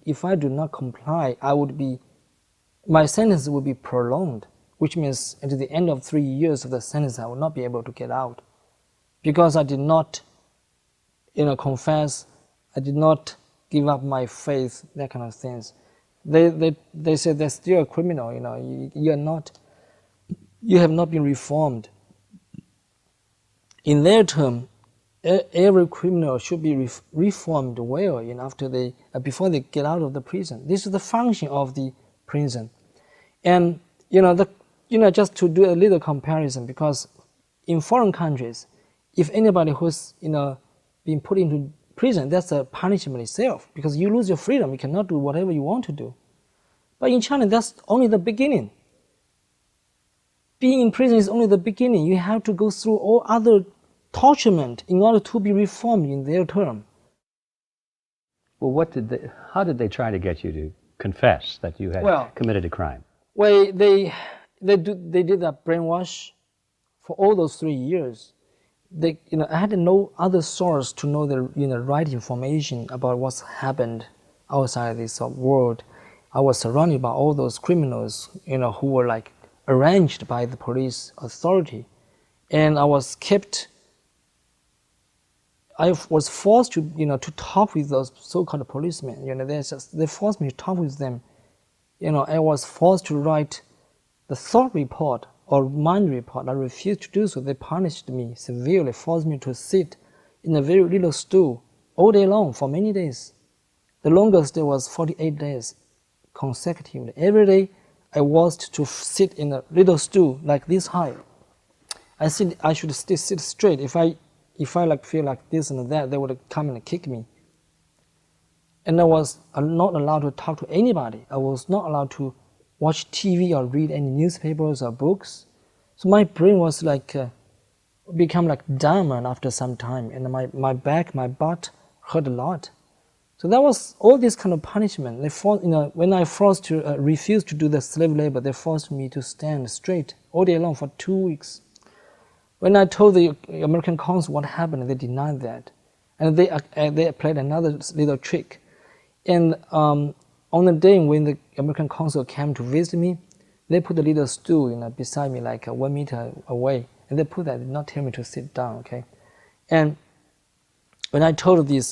if I do not comply, I would be my sentence will be prolonged, which means at the end of 3 years of the sentence, I will not be able to get out because I did not, confess. I did not give up my faith, that kind of things. They said they're still a criminal. You have not been reformed. In their term, every criminal should be reformed well before they get out of the prison. This is the function of the prison. And just to do a little comparison, because in foreign countries, if anybody who's been put into prison, that's a punishment itself, because you lose your freedom. You cannot do whatever you want to do. But in China, that's only the beginning. Being in prison is only the beginning. You have to go through all other torturement in order to be reformed in their term. Well, how did they try to get you to confess that you had committed a crime? Well, they did that brainwash for all those 3 years. I had no other source to know the right information about what's happened outside this world. I was surrounded by all those criminals, who were like arranged by the police authority, and I was forced to talk with those so-called policemen. They forced me to talk with them. I was forced to write the thought report or mind report. I refused to do so. They punished me severely, forced me to sit in a very little stool all day long for many days. The longest day was 48 days consecutively. Every day I was to sit in a little stool like this high. I should still sit straight. If I feel like this and that, they would come and kick me. And I was not allowed to talk to anybody. I was not allowed to watch TV or read any newspapers or books. So my brain was become like diamond after some time, and my back, my butt hurt a lot. So that was all this kind of punishment. They when I refused to do the slave labor, they forced me to stand straight all day long for 2 weeks. When I told the American consul what happened, they denied that, and they played another little trick. And on the day when the American consul came to visit me, they put a little stool beside me, like 1 meter away, and they did not tell me to sit down. Okay, and when I told this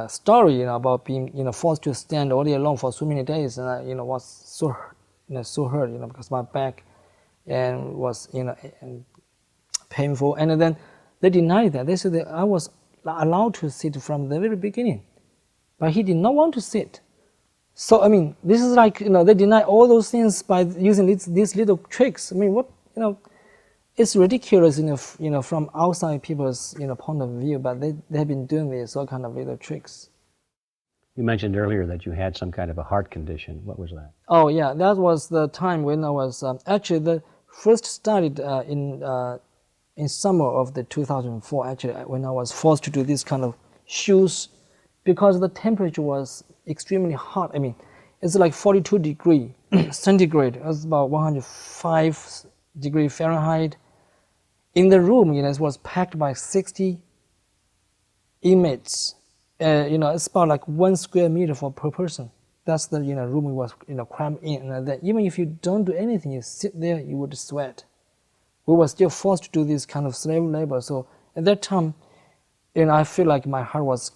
story, about being forced to stand all day long for so many days, and I was so hurt, because my back and was painful, and then they denied that. They said that I was allowed to sit from the very beginning, but he did not want to sit. So this is like they deny all those things by using these little tricks. It's ridiculous from outside people's point of view, but they have been doing these all kind of little tricks. You mentioned earlier that you had some kind of a heart condition. What was that? Oh yeah, that was the time when I was actually the first started in summer of the 2004. Actually, when I was forced to do this kind of shoes, because the temperature was extremely hot. It's like 42 degree centigrade. It's about 105 degree Fahrenheit. In the room, it was packed by 60 inmates. It's about like 1 square meter per person. That's the room we was crammed in. And then even if you don't do anything, you sit there, you would sweat. We were still forced to do this kind of slave labor. So at that time, I feel like my heart was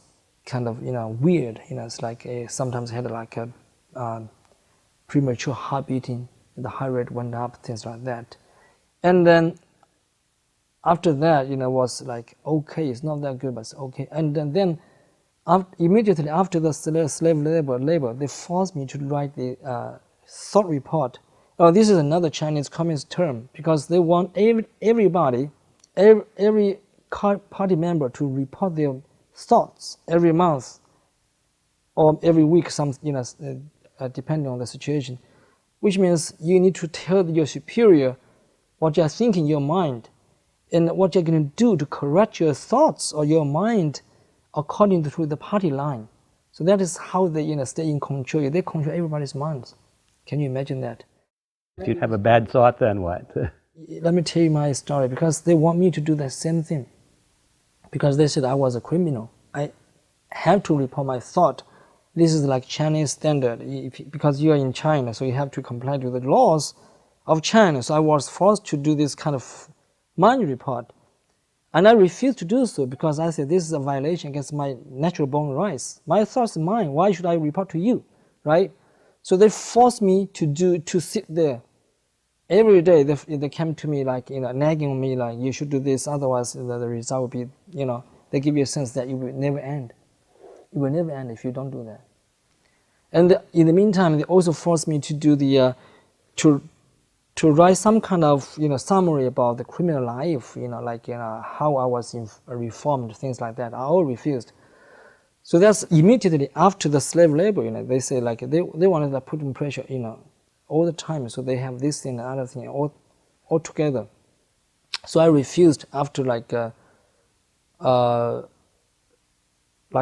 kind of weird. It's like sometimes I had like a premature heart beating, the heart rate went up, things like that. And then after that, was like okay, it's not that good, but it's okay. And then immediately after the slave labor, they forced me to write the thought report. Oh, this is another Chinese communist term, because they want everybody, every party member to report their thoughts every month or every week, depending on the situation, which means you need to tell your superior what you're thinking in your mind and what you're going to do to correct your thoughts or your mind according to the party line. So that is how they stay in control. They control everybody's minds. Can you imagine that? If you have a bad thought, then what? Let me tell you my story, because they want me to do the same thing. Because they said I was a criminal. I have to report my thought. this is like Chinese standard. Because you are in China, so you have to comply to the laws of China. So I was forced to do this kind of mind report. And I refused to do so because I said this is a violation against my natural born rights. My thoughts are mine. Why should I report to you, right? So they forced me to sit there. Every day they came to me like, nagging me like, you should do this, otherwise the result will be, they give you a sense that it will never end. It will never end if you don't do that. And in the meantime, they also forced me to do the, to write some kind of, summary about the criminal life, how I was reformed, things like that. I all refused. So that's immediately after the slave labor, they say like, they wanted to put in pressure, all the time. So they have this thing and other thing all together. So I refused after like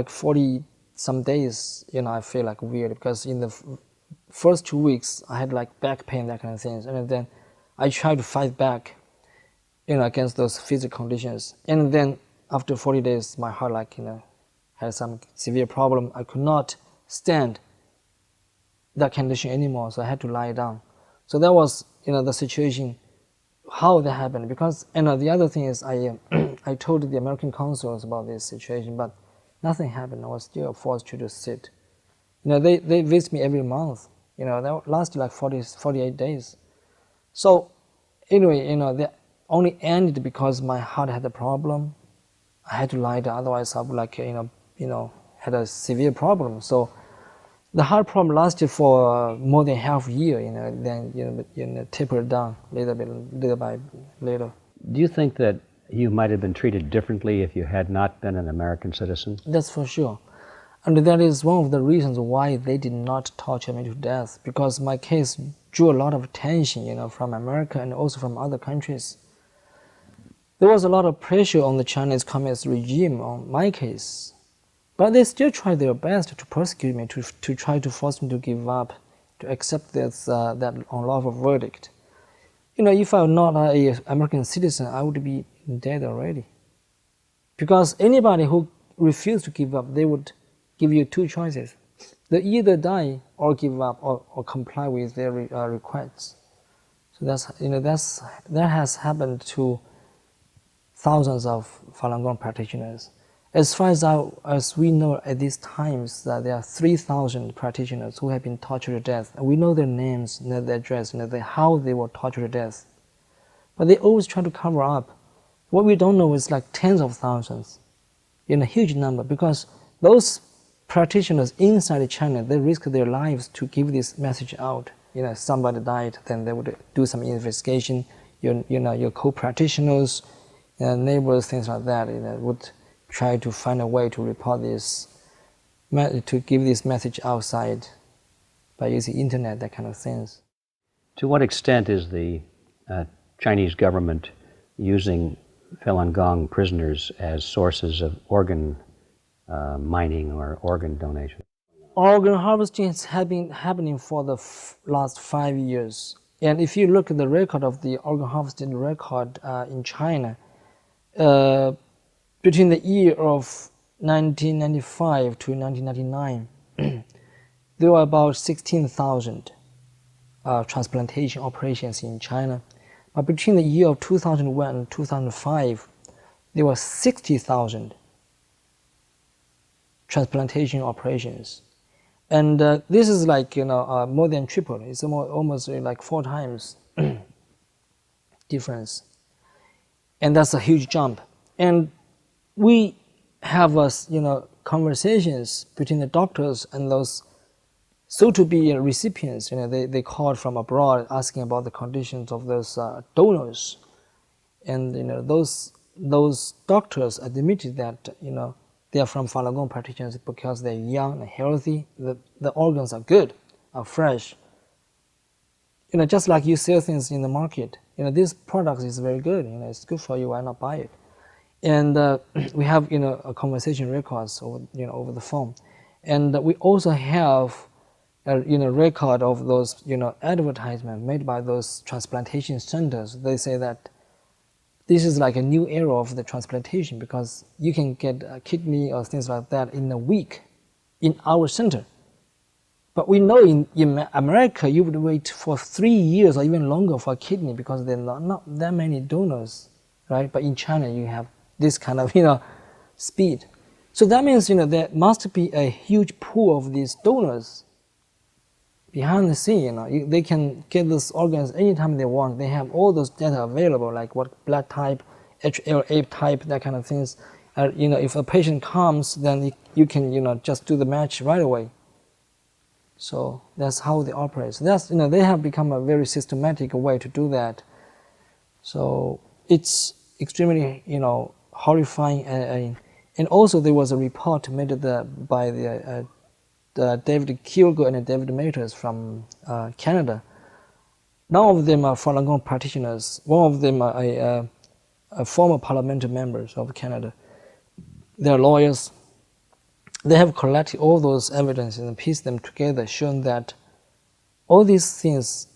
40 some days, I feel like weird because in the first 2 weeks I had like back pain, that kind of things. And then I tried to fight back, against those physical conditions. And then after 40 days, my heart like, had some severe problem. I could not stand that condition anymore, so I had to lie down. So that was, the situation, how that happened. Because, the other thing is I told the American consuls about this situation, but nothing happened. I was still forced to just sit. They visit me every month. That lasted like 48 days. So anyway, they only ended because my heart had a problem. I had to lie down, otherwise I would like, had a severe problem. So the heart problem lasted for more than half a year, then tapered down little by little. Do you think that you might have been treated differently if you had not been an American citizen? That's for sure. And that is one of the reasons why they did not torture me to death, because my case drew a lot of attention, from America and also from other countries. There was a lot of pressure on the Chinese Communist regime on my case, but they still tried their best to persecute me, to try to force me to give up, to accept that unlawful verdict. If I were not an American citizen, I would be dead already. Because anybody who refused to give up, they would give you two choices. They either die or give up or comply with their requests. So that has happened to thousands of Falun Gong practitioners. As far as we know at these times, that there are 3,000 practitioners who have been tortured to death. And we know their names, their address, how they were tortured to death. But they always try to cover up. What we don't know is like tens of thousands, in a huge number, because those practitioners inside China, they risk their lives to give this message out. Somebody died, then they would do some investigation. Your co-practitioners, neighbors, things like that, would try to find a way to report this, to give this message outside by using internet, that kind of things. To what extent is the Chinese government using Falun Gong prisoners as sources of organ mining or organ donation? Organ harvesting has been happening for the last 5 years. And if you look at the record of the organ harvesting record in China, between the year of 1995 to 1999, there were about 16,000 transplantation operations in China. But between the year of 2001 and 2005, there were 60,000 transplantation operations. And this is like, more than triple. It's almost like 4 times difference. And that's a huge jump. And we have, conversations between the doctors and those so-to-be recipients. They called from abroad asking about the conditions of those donors. And, those doctors admitted that, they are from Falun Gong practitioners because they're young and healthy. The organs are good, are fresh. Just like you sell things in the market. This product is very good. It's good for you. Why not buy it? And we have, a conversation records over the phone, and we also have, record of those, advertisements made by those transplantation centers. They say that this is like a new era of the transplantation because you can get a kidney or things like that in a week in our center. But we know in America, you would wait for 3 years or even longer for a kidney because there are not that many donors, right? But in China, you have this kind of, speed. So that means, there must be a huge pool of these donors behind the scene. They can get those organs anytime they want. They have all those data available, like what blood type, HLA type, that kind of things. If a patient comes, then you can, just do the match right away. So that's how they operate. So that's, they have become a very systematic way to do that. So it's extremely, horrifying. And also there was a report made by the David Kilgo and David Maters from Canada. None of them are Falun Gong practitioners. One of them are a former parliamentary members of Canada. They're lawyers. They have collected all those evidence and pieced them together, showing that all these things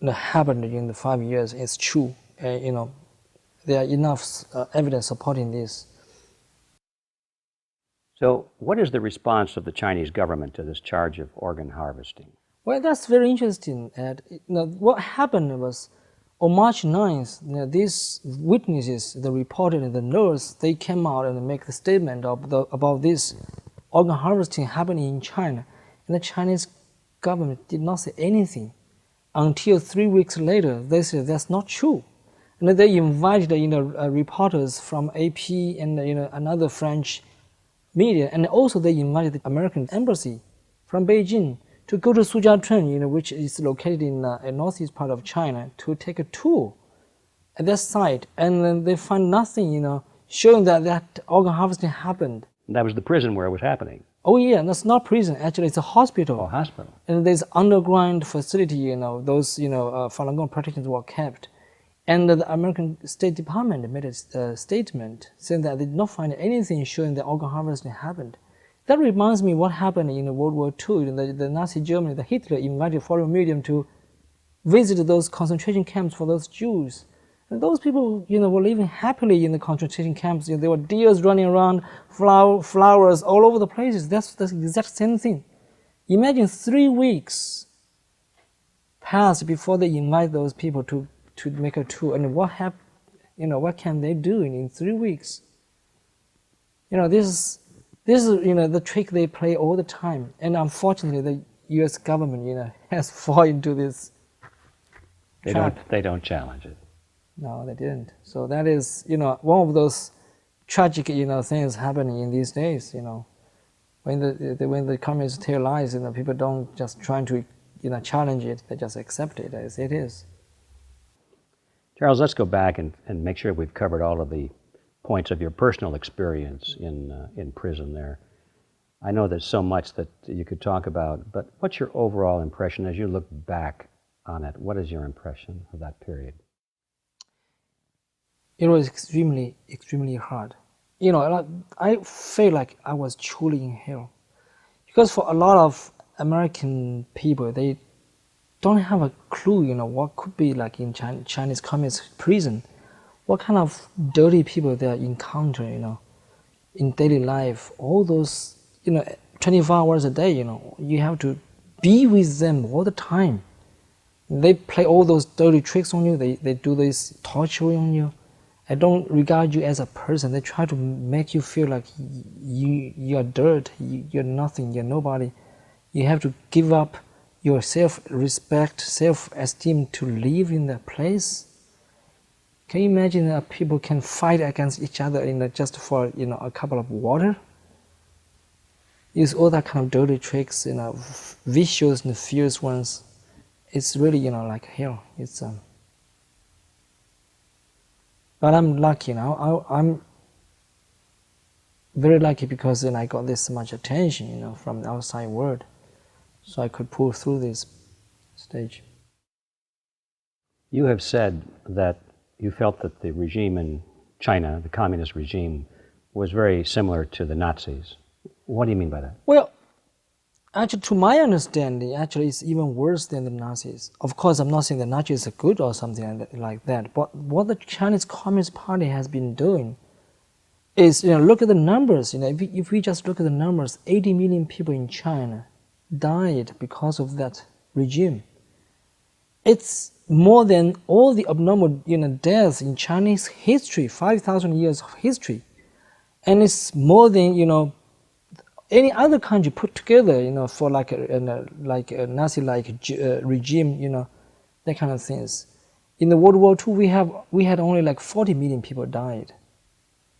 that happened in the 5 years is true. There are enough evidence supporting this. So what is the response of the Chinese government to this charge of organ harvesting? Well, that's very interesting, Ed. What happened was, on March 9th, these witnesses, the reporter and the nurse, they came out and make the statement about this organ harvesting happening in China. And the Chinese government did not say anything until 3 weeks later. They said that's not true. And they invited reporters from AP and another French media, and also they invited the American embassy from Beijing to go to Sujiachuan, which is located in a northeast part of China, to take a tour at that site. And then they find nothing, showing that organ harvesting happened. That was the prison where it was happening. Oh yeah, that's not prison. Actually, it's a hospital. Oh, hospital. And there's underground facility. Those Falun Gong practitioners were kept. And the American State Department made a statement saying that they did not find anything showing that organ harvesting happened. That reminds me what happened in World War II. The Nazi Germany, the Hitler invited foreign medium to visit those concentration camps for those Jews. And those people, were living happily in the concentration camps. There were deers running around, flowers all over the places. That's the exact same thing. Imagine 3 weeks passed before they invite those people to make a tour, and what can they do in 3 weeks? This is the trick they play all the time, and unfortunately, the U.S. government, has fallen into this trap. They don't challenge it. No, they didn't. So that is, one of those tragic, things happening in these days. When the communists tell lies, people don't just try to, challenge it. They just accept it as it is. Charles, let's go back and make sure we've covered all of the points of your personal experience in prison there. I know there's so much that you could talk about, but what's your overall impression as you look back on it? What is your impression of that period? It was extremely, extremely hard. I feel like I was truly in hell. Because for a lot of American people, they don't have a clue, what could be like in Chinese communist prison. What kind of dirty people they encounter, in daily life. All those, 24 hours a day, you have to be with them all the time. They play all those dirty tricks on you. They do this torture on you. They don't regard you as a person. They try to make you feel like you're dirt, you're nothing, you're nobody. You have to give up your self-respect, self-esteem to live in that place. Can you imagine that people can fight against each other just for a cup of water? Use all that kind of dirty tricks, vicious and fierce ones. It's really like hell. It's but I'm lucky now. I'm very lucky because then I got this much attention, from the outside world. So I could pull through this stage. You have said that you felt that the regime in China, the communist regime, was very similar to the Nazis. What do you mean by that? Well, actually, to my understanding, it's even worse than the Nazis. Of course, I'm not saying the Nazis are good or something like that, but what the Chinese Communist Party has been doing is, look at the numbers. If we just look at the numbers, 80 million people in China, died because of that regime. It's more than all the abnormal deaths in Chinese history, 5,000 years of history. And it's more than any other country put together, for like a Nazi-like regime, that kind of things. In the World War II, we had only like 40 million people died.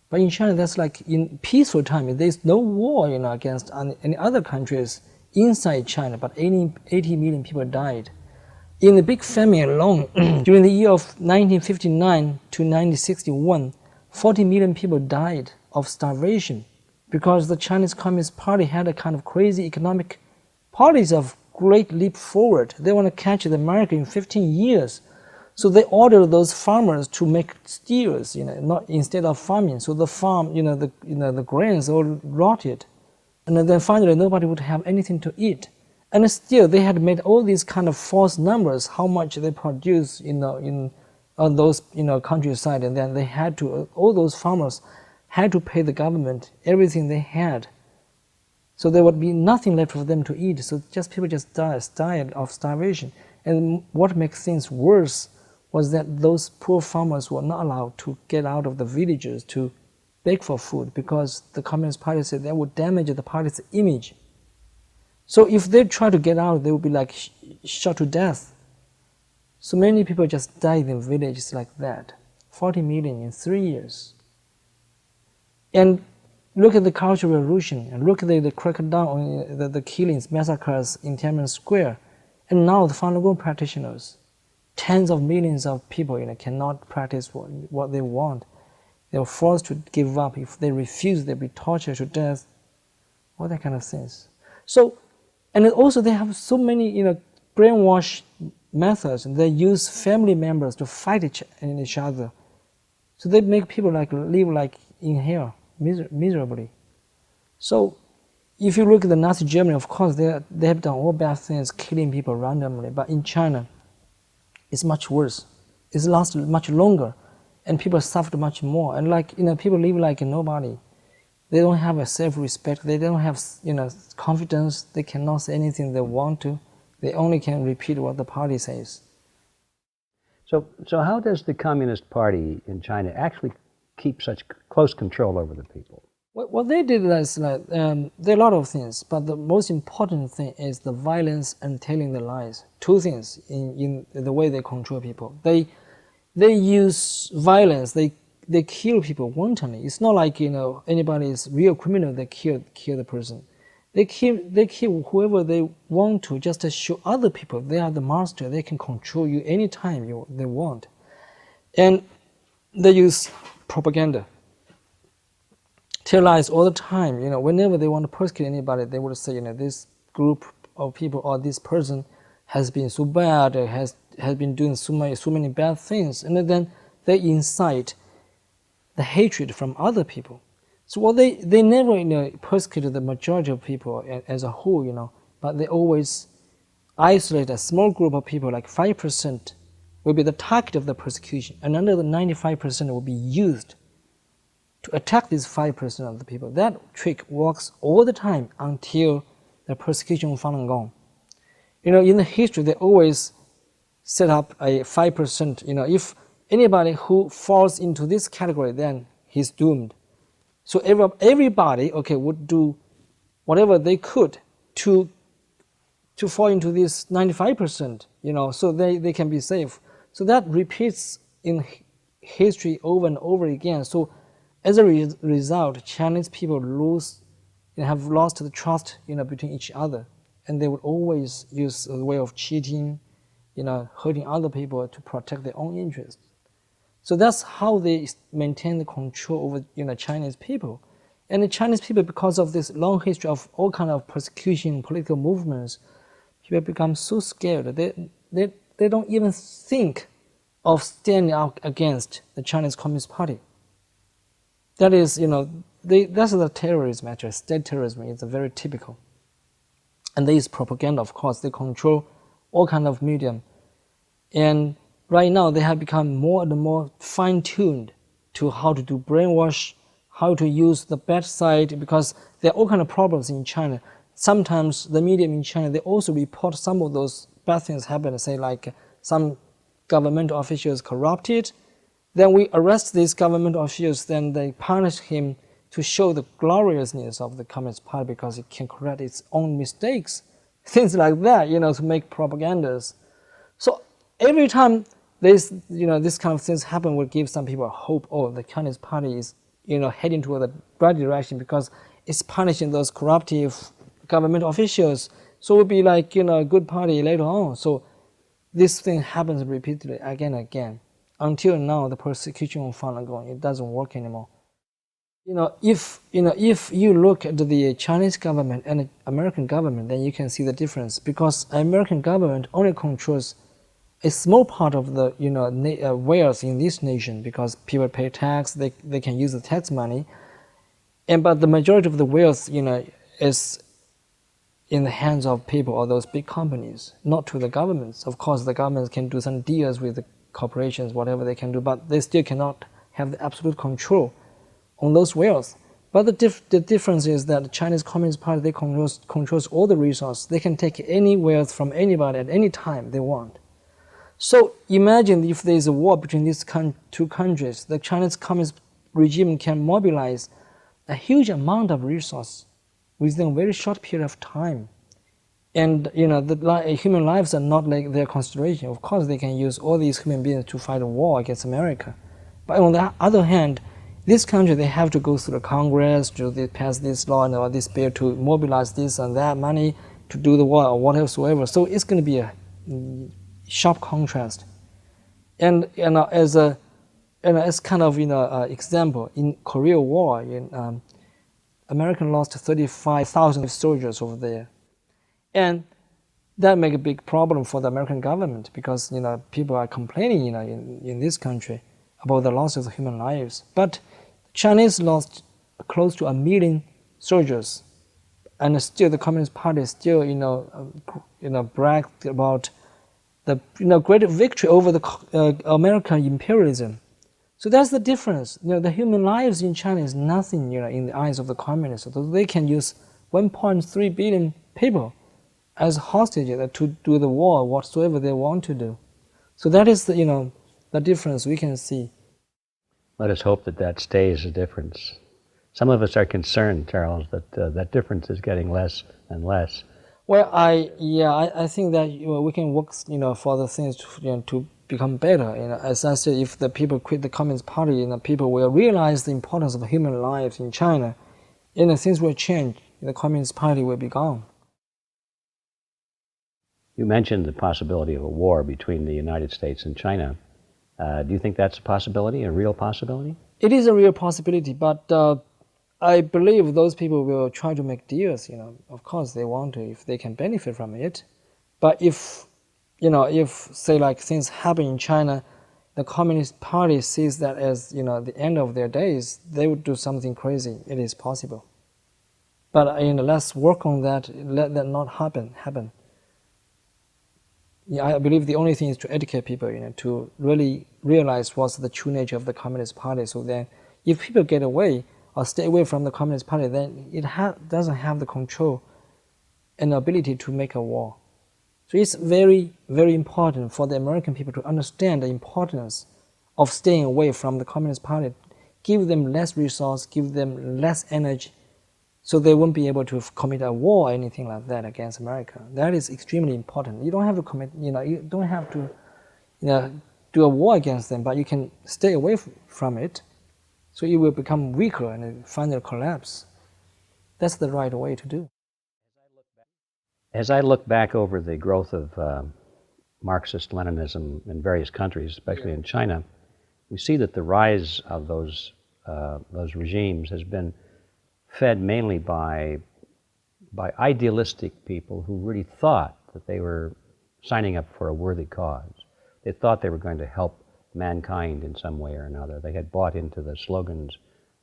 But in China, that's like in peaceful time. There's no war, against any other countries inside China, but 80 million people died. In the Big Famine alone, during the year of 1959 to 1961, 40 million people died of starvation because the Chinese Communist Party had a kind of crazy economic policy of great leap forward. They want to catch the America in 15 years. So they ordered those farmers to make steers, not instead of farming. So the farm, the grains all rotted. And then finally nobody would have anything to eat. And still they had made all these kind of false numbers, how much they produce, in those, countryside. And then they had to, all those farmers had to pay the government everything they had. So there would be nothing left for them to eat. So people just died of starvation. And what makes things worse was that those poor farmers were not allowed to get out of the villages to beg for food because the Communist Party said that would damage the party's image. So if they try to get out, they would be like shot to death. So many people just died in villages like that. 40 million in 3 years. And look at the Cultural Revolution, and look at the crackdown on the killings, massacres in Tiananmen Square. And now the Falun Gong practitioners, tens of millions of people cannot practice what they want. They were forced to give up. If they refuse, they'll be tortured to death. All that kind of things. So, and also they have so many brainwash methods, and they use family members to fight each other. So they make people live in hell miserably. So if you look at the Nazi Germany, of course they have done all bad things, killing people randomly. But in China, it's much worse. It's lasted much longer, and people suffered much more. And people live like nobody. They don't have a self-respect. They don't have confidence. They cannot say anything they want to. They only can repeat what the party says. So how does the Communist Party in China actually keep such close control over the people? What they did is there are a lot of things, but the most important thing is the violence and telling the lies. Two things in the way they control people. They use violence. They kill people wantonly. It's not like anybody is real criminal. They kill the person. They kill whoever they want to, just to show other people they are the master. They can control you anytime they want, and they use propaganda. Tell lies all the time. Whenever they want to persecute anybody, they would say, this group of people or this person has been so bad, has been doing so many bad things, and then they incite the hatred from other people. So they never persecuted the majority of people as a whole, but they always isolate a small group of people, like 5% will be the target of the persecution, and another 95% will be used to attack these 5% of the people. That trick works all the time until the persecution of Falun Gong. In the history, they always set up a 5%. If anybody who falls into this category, then he's doomed. So everybody, would do whatever they could to fall into this 95%, so they can be safe. So that repeats in history over and over again. So as a result, Chinese people have lost the trust, between each other, and they would always use a way of cheating, hurting other people to protect their own interests. So that's how they maintain the control over, Chinese people. And the Chinese people, because of this long history of all kind of persecution, political movements, people become so scared. They don't even think of standing out against the Chinese Communist Party. That is, that's the terrorism, actually. State terrorism is very typical. And there is propaganda, of course. They control all kind of medium. And right now, they have become more and more fine-tuned to how to do brainwash, how to use the bad side, because there are all kind of problems in China. sometimes the media in China, they also report some of those bad things happen, say like some government officials corrupted. Then we arrest these government officials, then they punish him to show the gloriousness of the Communist Party because it can correct its own mistakes. Things like that, to make propagandas. So every time this kind of things happen will give some people hope, oh, the Communist Party is, heading toward the right direction because it's punishing those corruptive government officials. So it will be like, a good party later on. So this thing happens repeatedly again and again. Until now, the persecution of Falun Gong, it doesn't work anymore. If you look at the Chinese government and the American government, then you can see the difference because American government only controls a small part of the wealth in this nation because people pay tax, they can use the tax money, but the majority of the wealth is in the hands of people or those big companies, not to the governments. Of course, the governments can do some deals with the corporations, whatever they can do, but they still cannot have the absolute control on those wealth. But the difference is that the Chinese Communist Party, they controls all the resources. They can take any wealth from anybody at any time they want. So imagine if there is a war between these two countries, the Chinese Communist regime can mobilize a huge amount of resources within a very short period of time. And the human lives are not like their consideration. Of course, they can use all these human beings to fight a war against America. But on the other hand, this country, they have to go through the Congress to pass this law or this bill to mobilize this and that money to do the war or whatsoever. So it's going to be a sharp contrast. And as kind of example, in Korea War, America lost 35,000 soldiers over there. And that make a big problem for the American government because people are complaining in this country about the loss of human lives. But Chinese lost close to 1 million soldiers, and still the Communist Party still bragged about the great victory over the American imperialism. So that's the difference. The human lives in China is nothing in the eyes of the communists. So they can use 1.3 billion people as hostages to do the war whatsoever they want to do. So that is the difference we can see. Let us hope that stays a difference. Some of us are concerned, Charles, that that difference is getting less and less. Well, I think that we can work for the things to become better. As I said, if the people quit the Communist Party, people will realize the importance of human lives in China, things will change. The Communist Party will be gone. You mentioned the possibility of a war between the United States and China. Do you think that's a possibility, a real possibility? It is a real possibility, but I believe those people will try to make deals. Of course they want to if they can benefit from it. But if say like things happen in China, the Communist Party sees that as the end of their days, they would do something crazy. It is possible. But let's work on that. Let that not happen. Yeah, I believe the only thing is to educate people, to really realize what's the true nature of the Communist Party. So then, if people get away or stay away from the Communist Party, then it doesn't have the control and ability to make a war. So it's very, very important for the American people to understand the importance of staying away from the Communist Party. Give them less resource, give them less energy, so they won't be able to commit a war or anything like that against America. That is extremely important. You don't have to commit, you don't have to, do a war against them, but you can stay away from it, so it will become weaker and finally collapse. That's the right way to do. As I look back over the growth of Marxist-Leninism in various countries, especially in China, we see that the rise of those regimes has been fed mainly by idealistic people who really thought that they were signing up for a worthy cause. They thought they were going to help mankind in some way or another. They had bought into the slogans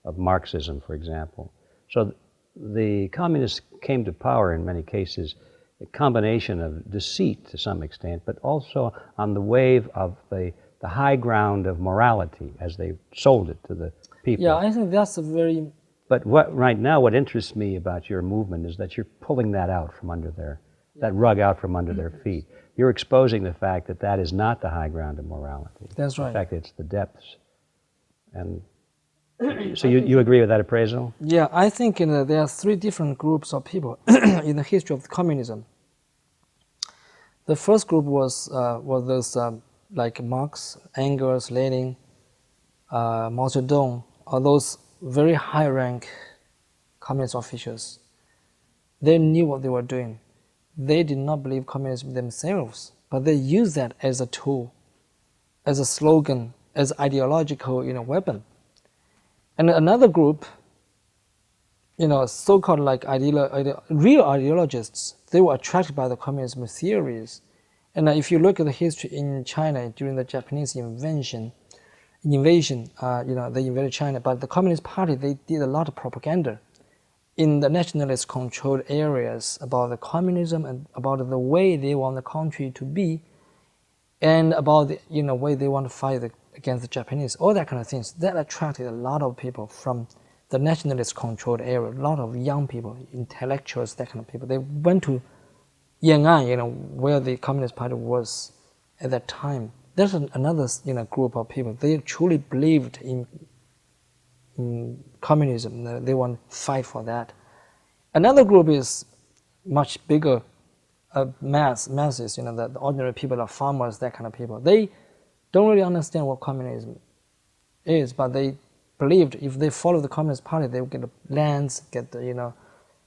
of Marxism, for example. So the communists came to power in many cases a combination of deceit to some extent, but also on the wave of the high ground of morality as they sold it to the people. Yeah, I think that's a very But right now, what interests me about your movement is that you're pulling that out from under that rug out from under their feet. You're exposing the fact that that is not the high ground of morality. That's right. In fact, it's the depths. And so you agree with that appraisal? Yeah, I think there are three different groups of people in the history of communism. The first group was those like Marx, Engels, Lenin, Mao Zedong, or those very high-rank communist officials. They knew what they were doing. They did not believe communism themselves, but they used that as a tool, as a slogan, as ideological weapon. And another group, so-called like real ideologists, they were attracted by the communism theories. And if you look at the history in China during the Japanese invasion, they invaded China, but the Communist Party, they did a lot of propaganda in the nationalist-controlled areas about the communism and about the way they want the country to be, and about the way they want to fight against the Japanese, all that kind of things. That attracted a lot of people from the nationalist-controlled area, a lot of young people, intellectuals, that kind of people. They went to Yan'an, where the Communist Party was at that time. There's another group of people. They truly believed in communism. They want to fight for that. Another group is much bigger, masses. The ordinary people, the farmers, that kind of people. They don't really understand what communism is, but they believed if they follow the Communist Party, they would get the lands, get the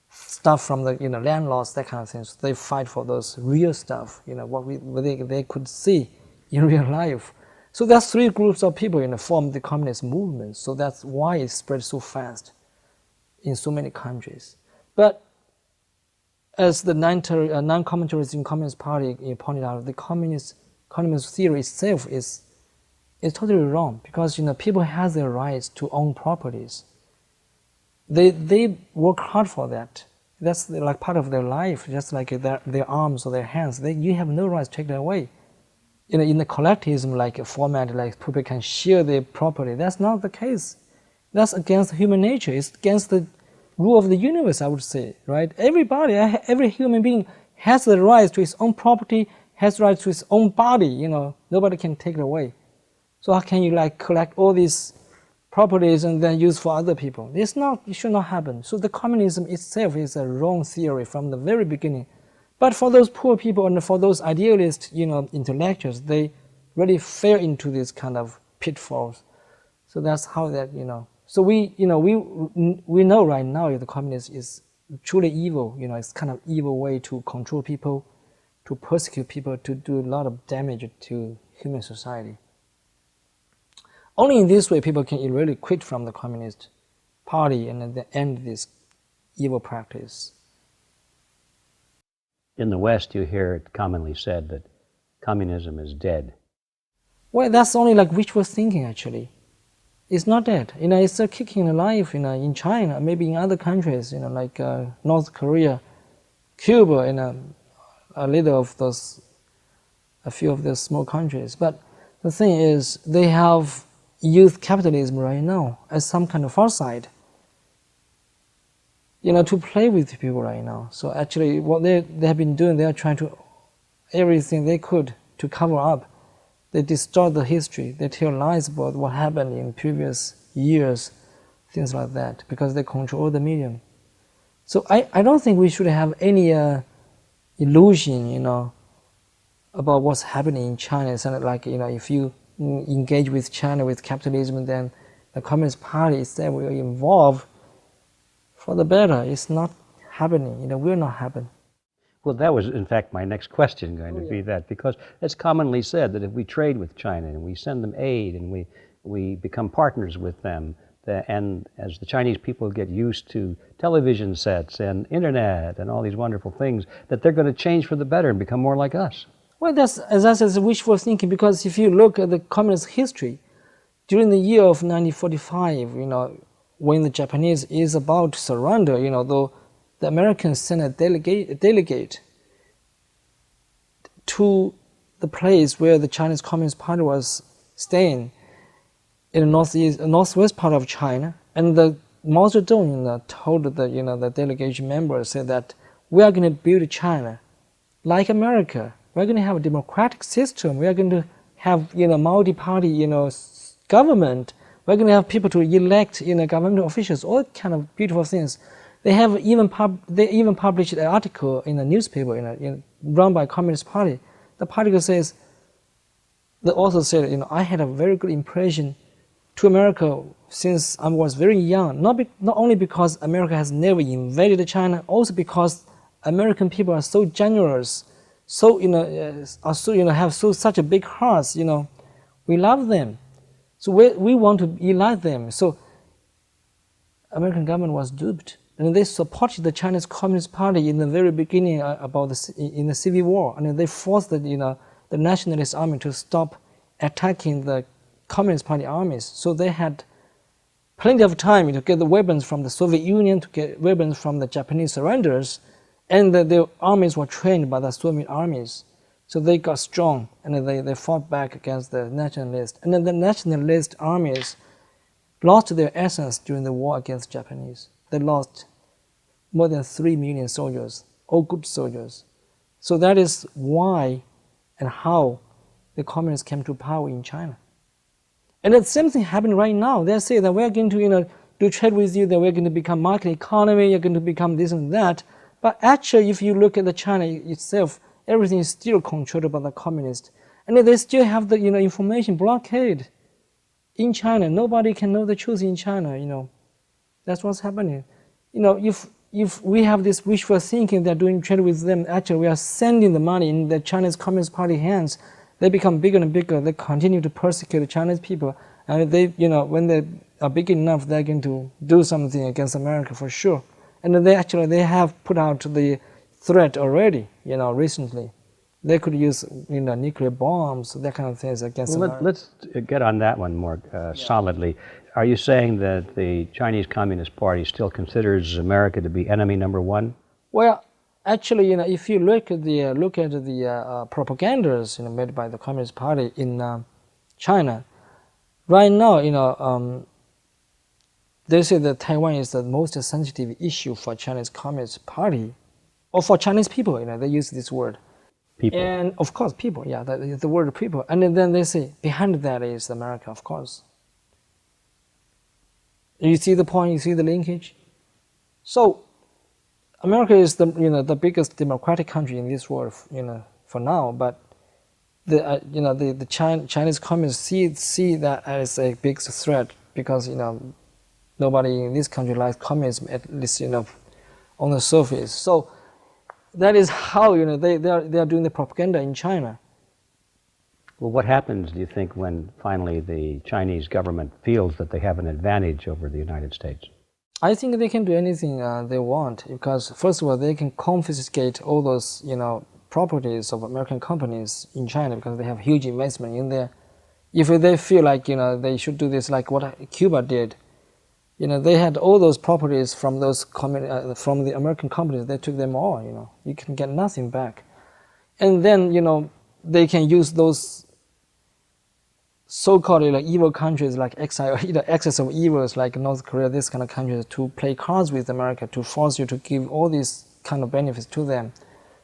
stuff from the landlords, that kind of things. They fight for those real stuff. What they could see in real life. So that's three groups of people form the communist movement. So that's why it spread so fast in so many countries. But as the non-commentaries in Communist Party pointed out, the communist theory itself is totally wrong, because people have their rights to own properties. They work hard for that. That's like part of their life, just like their arms or their hands. You have no rights to take that away. In the collectivism like format, like people can share their property. That's not the case. That's against human nature. It's against the rule of the universe, I would say, right? Every human being has the right to his own property, has the right to his own body. Nobody can take it away. So how can you collect all these properties and then use for other people? It should not happen. So the communism itself is a wrong theory from the very beginning. But for those poor people and for those idealist, intellectuals, they really fell into these kind of pitfalls. So that's how that, So we know right now the communism is truly evil. It's kind of evil way to control people, to persecute people, to do a lot of damage to human society. Only in this way people can really quit from the Communist Party and then end this evil practice. In the West, you hear it commonly said that communism is dead. Well, that's only like wishful thinking, actually. It's not dead. It's still kicking alive, in China, maybe in other countries, like North Korea, Cuba, a few of those small countries. But the thing is, they have used capitalism right now as some kind of foresight, to play with people right now. So actually what they have been doing, they are trying to everything they could to cover up. They distort the history. They tell lies about what happened in previous years, things like that, because they control the medium. So I don't think we should have any illusion, about what's happening in China. It's not like, if you engage with China, with capitalism, then the Communist Party itself will evolve for the better. It's not happening, will not happen. Well, that was, in fact, my next question going to be that, because it's commonly said that if we trade with China and we send them aid and we become partners with them, and as the Chinese people get used to television sets and internet and all these wonderful things, that they're going to change for the better and become more like us. Well, that's, as I said, wishful thinking, because if you look at the communist history, during the year of 1945, when the Japanese is about to surrender, though the Americans sent a delegate to the place where the Chinese Communist Party was staying in the northwest part of China, and the Mao Zedong told the delegation members, said that we are going to build China like America. We're going to have a democratic system. We are going to have multi-party government. We're going to have people to elect government officials. All kind of beautiful things. They have even published an article in a newspaper run by Communist Party. The article says, the author said, I had a very good impression to America since I was very young. Not only because America has never invaded China, also because American people are so generous, so have such a big hearts. We love them, so we want to elect them. So American government was duped, and they supported the Chinese Communist Party in the very beginning in the Civil War, and they forced the nationalist army to stop attacking the Communist Party armies. So they had plenty of time to get the weapons from the Soviet Union, to get weapons from the Japanese surrenders, and the armies were trained by the Soviet armies. So they got strong, and they fought back against the nationalists. And then the nationalist armies lost their essence during the war against Japanese. They lost more than 3 million soldiers, all good soldiers. So that is why and how the communists came to power in China. And the same thing happened right now. They say that we're going to do trade with you, that we're going to become market economy, you're going to become this and that. But actually, if you look at the China itself, everything is still controlled by the communists. And they still have the information blockade in China. Nobody can know the truth in China. That's what's happening. If we have this wishful thinking that doing trade with them, actually we are sending the money in the Chinese Communist Party hands. They become bigger and bigger. They continue to persecute the Chinese people, and when they are big enough, they're going to do something against America for sure. And they have put out the threat already. Recently, they could use nuclear bombs, that kind of things against America. Let's get on that one more solidly. Are you saying that the Chinese Communist Party still considers America to be enemy number one? Well, actually, if you look at the propagandas made by the Communist Party in China, right now, they say that Taiwan is the most sensitive issue for Chinese Communist Party, or for Chinese people. They use this word. People. And of course, people. Yeah, the word people. And then they say behind that is America, of course. You see the point. You see the linkage. So America is the biggest democratic country in this world, for now. But the Chinese communists see that as a big threat, because nobody in this country likes communism, at least on the surface. So that is how they are doing the propaganda in China. Well, what happens, do you think, when finally the Chinese government feels that they have an advantage over the United States? I think they can do anything they want, because first of all, they can confiscate all those properties of American companies in China, because they have huge investment in there. If they feel like they should do this, like what Cuba did, they had all those properties from from the American companies. They took them all. You can get nothing back, and then they can use those so-called evil countries like excess of evils like North Korea, this kind of countries, to play cards with America, to force you to give all these kind of benefits to them.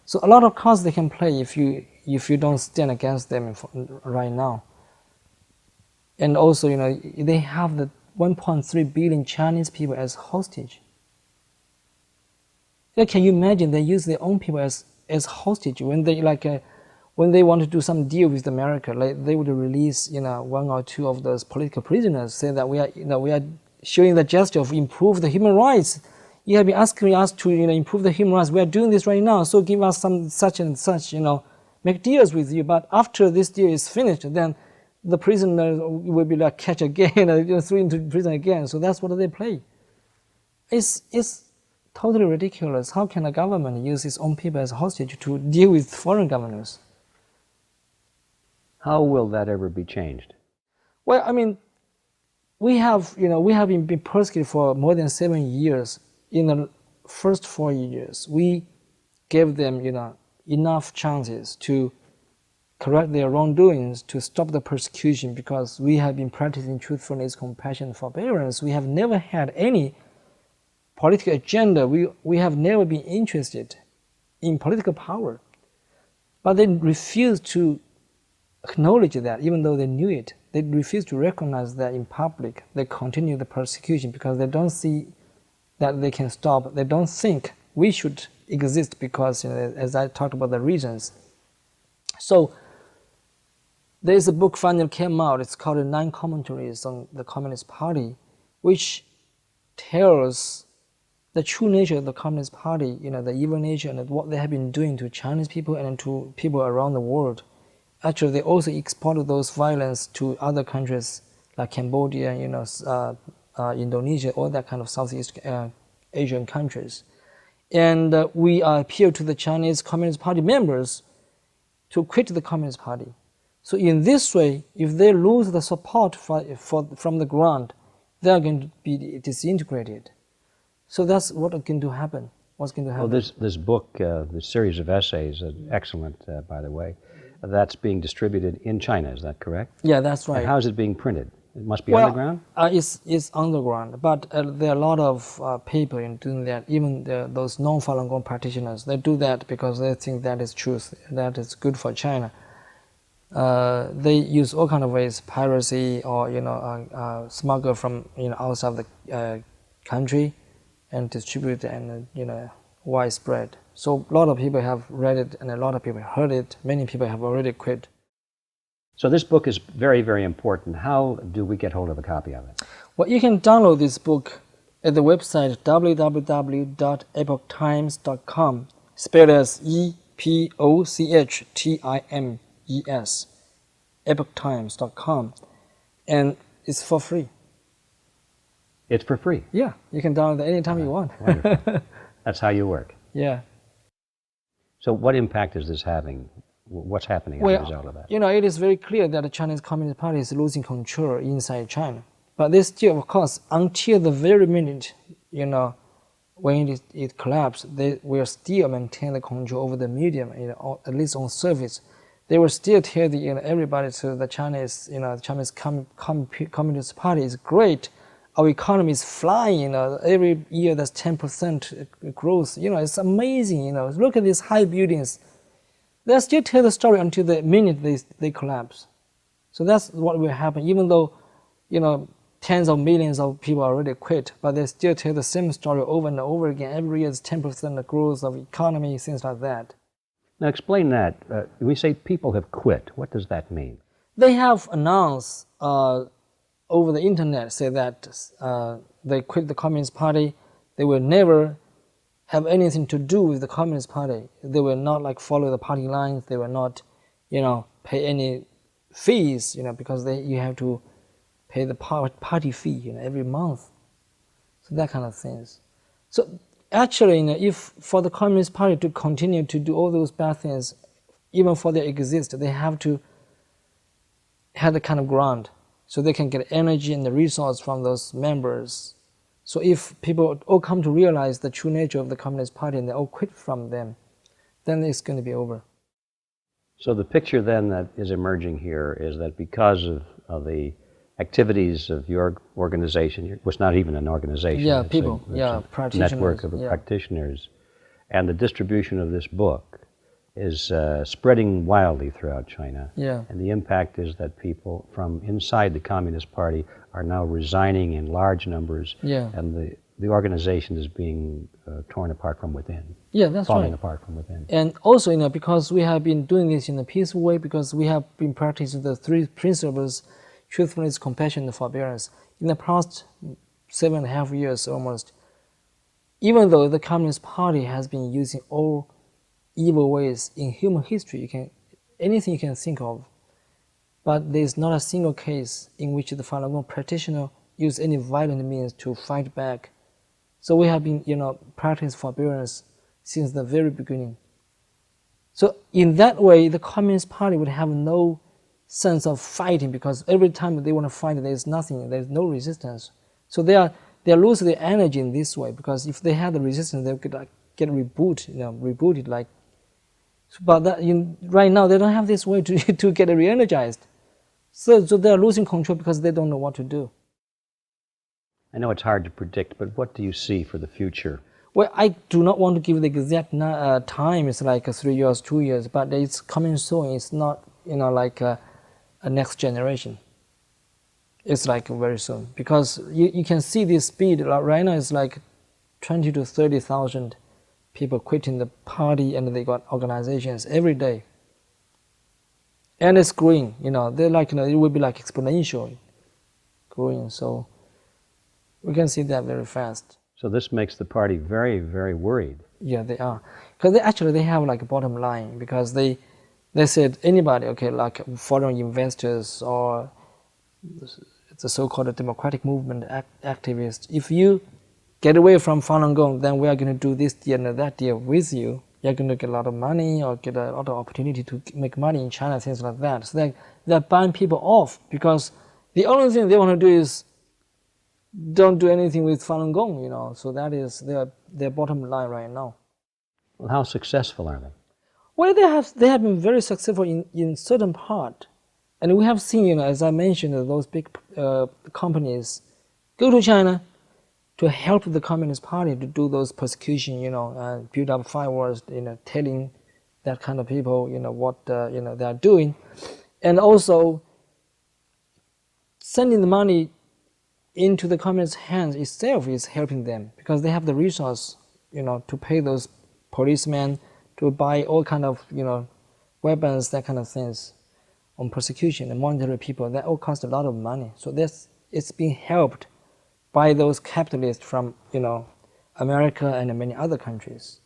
So a lot of cards they can play if you don't stand against them right now. And also, they have the 1.3 billion Chinese people as hostage. Can you imagine they use their own people as hostage when they when they want to do some deal with America, they would release one or two of those political prisoners, say that we are showing the gesture of improve the human rights. You have been asking us to improve the human rights. We are doing this right now, so give us some such and such, make deals with you. But after this deal is finished, then the prisoner will be catch again, thrown into prison again. So that's what they play. It's totally ridiculous. How can a government use its own people as hostage to deal with foreign governors? How will that ever be changed? Well, I mean, we have been persecuted for more than 7 years. In the first 4 years, we gave them enough chances to correct their wrongdoings, to stop the persecution, because we have been practicing truthfulness, compassion, forbearance. We have never had any political agenda. We have never been interested in political power. But they refuse to acknowledge that, even though they knew it. They refuse to recognize that in public. They continue the persecution because they don't see that they can stop. They don't think we should exist because, as I talked about the reasons. So there is a book finally came out. It's called 9 Commentaries on the Communist Party, which tells the true nature of the Communist Party, the evil nature and what they have been doing to Chinese people and to people around the world. Actually, they also exported those violence to other countries like Cambodia, Indonesia, all that kind of Southeast Asian countries. And we appeal to the Chinese Communist Party members to quit the Communist Party. So in this way, if they lose the support from the ground, they are going to be disintegrated. So that's what's going to happen. Well, this book, this series of essays, excellent, by the way, that's being distributed in China, is that correct? Yeah, that's right. And how is it being printed? It must be underground? It's underground, but there are a lot of people in doing that. Even those non-Falun Gong practitioners, they do that because they think that is truth, that is good for China. They use all kind of ways, piracy or smuggle from outside the country and distribute and widespread. So a lot of people have read it and a lot of people heard it. Many people have already quit. So this book is very, very important. How do we get hold of a copy of it? Well, you can download this book at the website www.epochtimes.com, spelled as EPOCHTIMES, epochtimes.com, and it's for free. It's for free? Yeah, you can download it anytime you want. Wonderful. That's how you work. Yeah. So what impact is this having? What's happening as a result of that? It is very clear that the Chinese Communist Party is losing control inside China. But they still, of course, until the very minute, when it collapsed, they will still maintain the control over the medium, at least on surface. They will still tell everybody to the Chinese, the Chinese Communist Party is great. Our economy is flying. Every year there's 10% growth. It's amazing. Look at these high buildings. They still tell the story until the minute they collapse. So that's what will happen. Even though, tens of millions of people already quit, but they still tell the same story over and over again. Every year is 10% growth of economy, things like that. Now explain that. We say people have quit. What does that mean? They have announced over the internet, say that they quit the Communist Party. They will never have anything to do with the Communist Party. They will not follow the party lines. They will not, pay any fees, because you have to pay the party fee, every month. So that kind of things. So actually, if for the Communist Party to continue to do all those bad things, even for their exist, they have to have the kind of ground so they can get energy and the resource from those members. So if people all come to realize the true nature of the Communist Party and they all quit from them, then it's going to be over. So the picture then that is emerging here is that because of the activities of your organization, it was not even an organization. Yeah, it's people, a practitioners. Network of practitioners. And the distribution of this book is spreading wildly throughout China. Yeah. And the impact is that people from inside the Communist Party are now resigning in large numbers. Yeah. And the organization is being torn apart from within. Yeah, that's falling right. apart from within. And also, because we have been doing this in a peaceful way, because we have been practicing the 3 principles, truthfulness, compassion, and forbearance, in the past 7.5 years almost, even though the Communist Party has been using all evil ways in human history, anything you can think of, but there is not a single case in which the Falun Gong practitioner used any violent means to fight back. So we have been, practicing forbearance since the very beginning. So in that way, the Communist Party would have no sense of fighting, because every time they want to fight, there's nothing, there's no resistance. So they lose their energy in this way, because if they had the resistance, they could get rebooted like. But right now, they don't have this way to get re-energized. So they're losing control because they don't know what to do. I know it's hard to predict, but what do you see for the future? Well, I do not want to give the exact time. It's like 3 years, 2 years, but it's coming soon. It's not, like a next generation. It's like very soon, because you can see this speed. Right now it's like 20 to 30,000 people quitting the party, and they got organizations every day. And it's growing, they're like, it will be like exponential growing. So we can see that very fast. So this makes the party very, very worried. Yeah, they are. Because they have like a bottom line, because they said anybody, okay, like foreign investors or the so-called democratic movement activists, if you get away from Falun Gong, then we are going to do this deal and that deal with you. You're going to get a lot of money or get a lot of opportunity to make money in China, things like that. So they're buying people off, because the only thing they want to do is don't do anything with Falun Gong, So that is their bottom line right now. Well, how successful are they? Well, they have been very successful in certain part. And we have seen, as I mentioned, those big companies go to China to help the Communist Party to do those persecution, and build up firewalls, telling that kind of people, what they are doing, and also sending the money into the Communist hands itself is helping them, because they have the resource, to pay those policemen to buy all kind of, weapons, that kind of things, on persecution and monetary people. That all cost a lot of money. So it's being helped by those capitalists from, America and many other countries.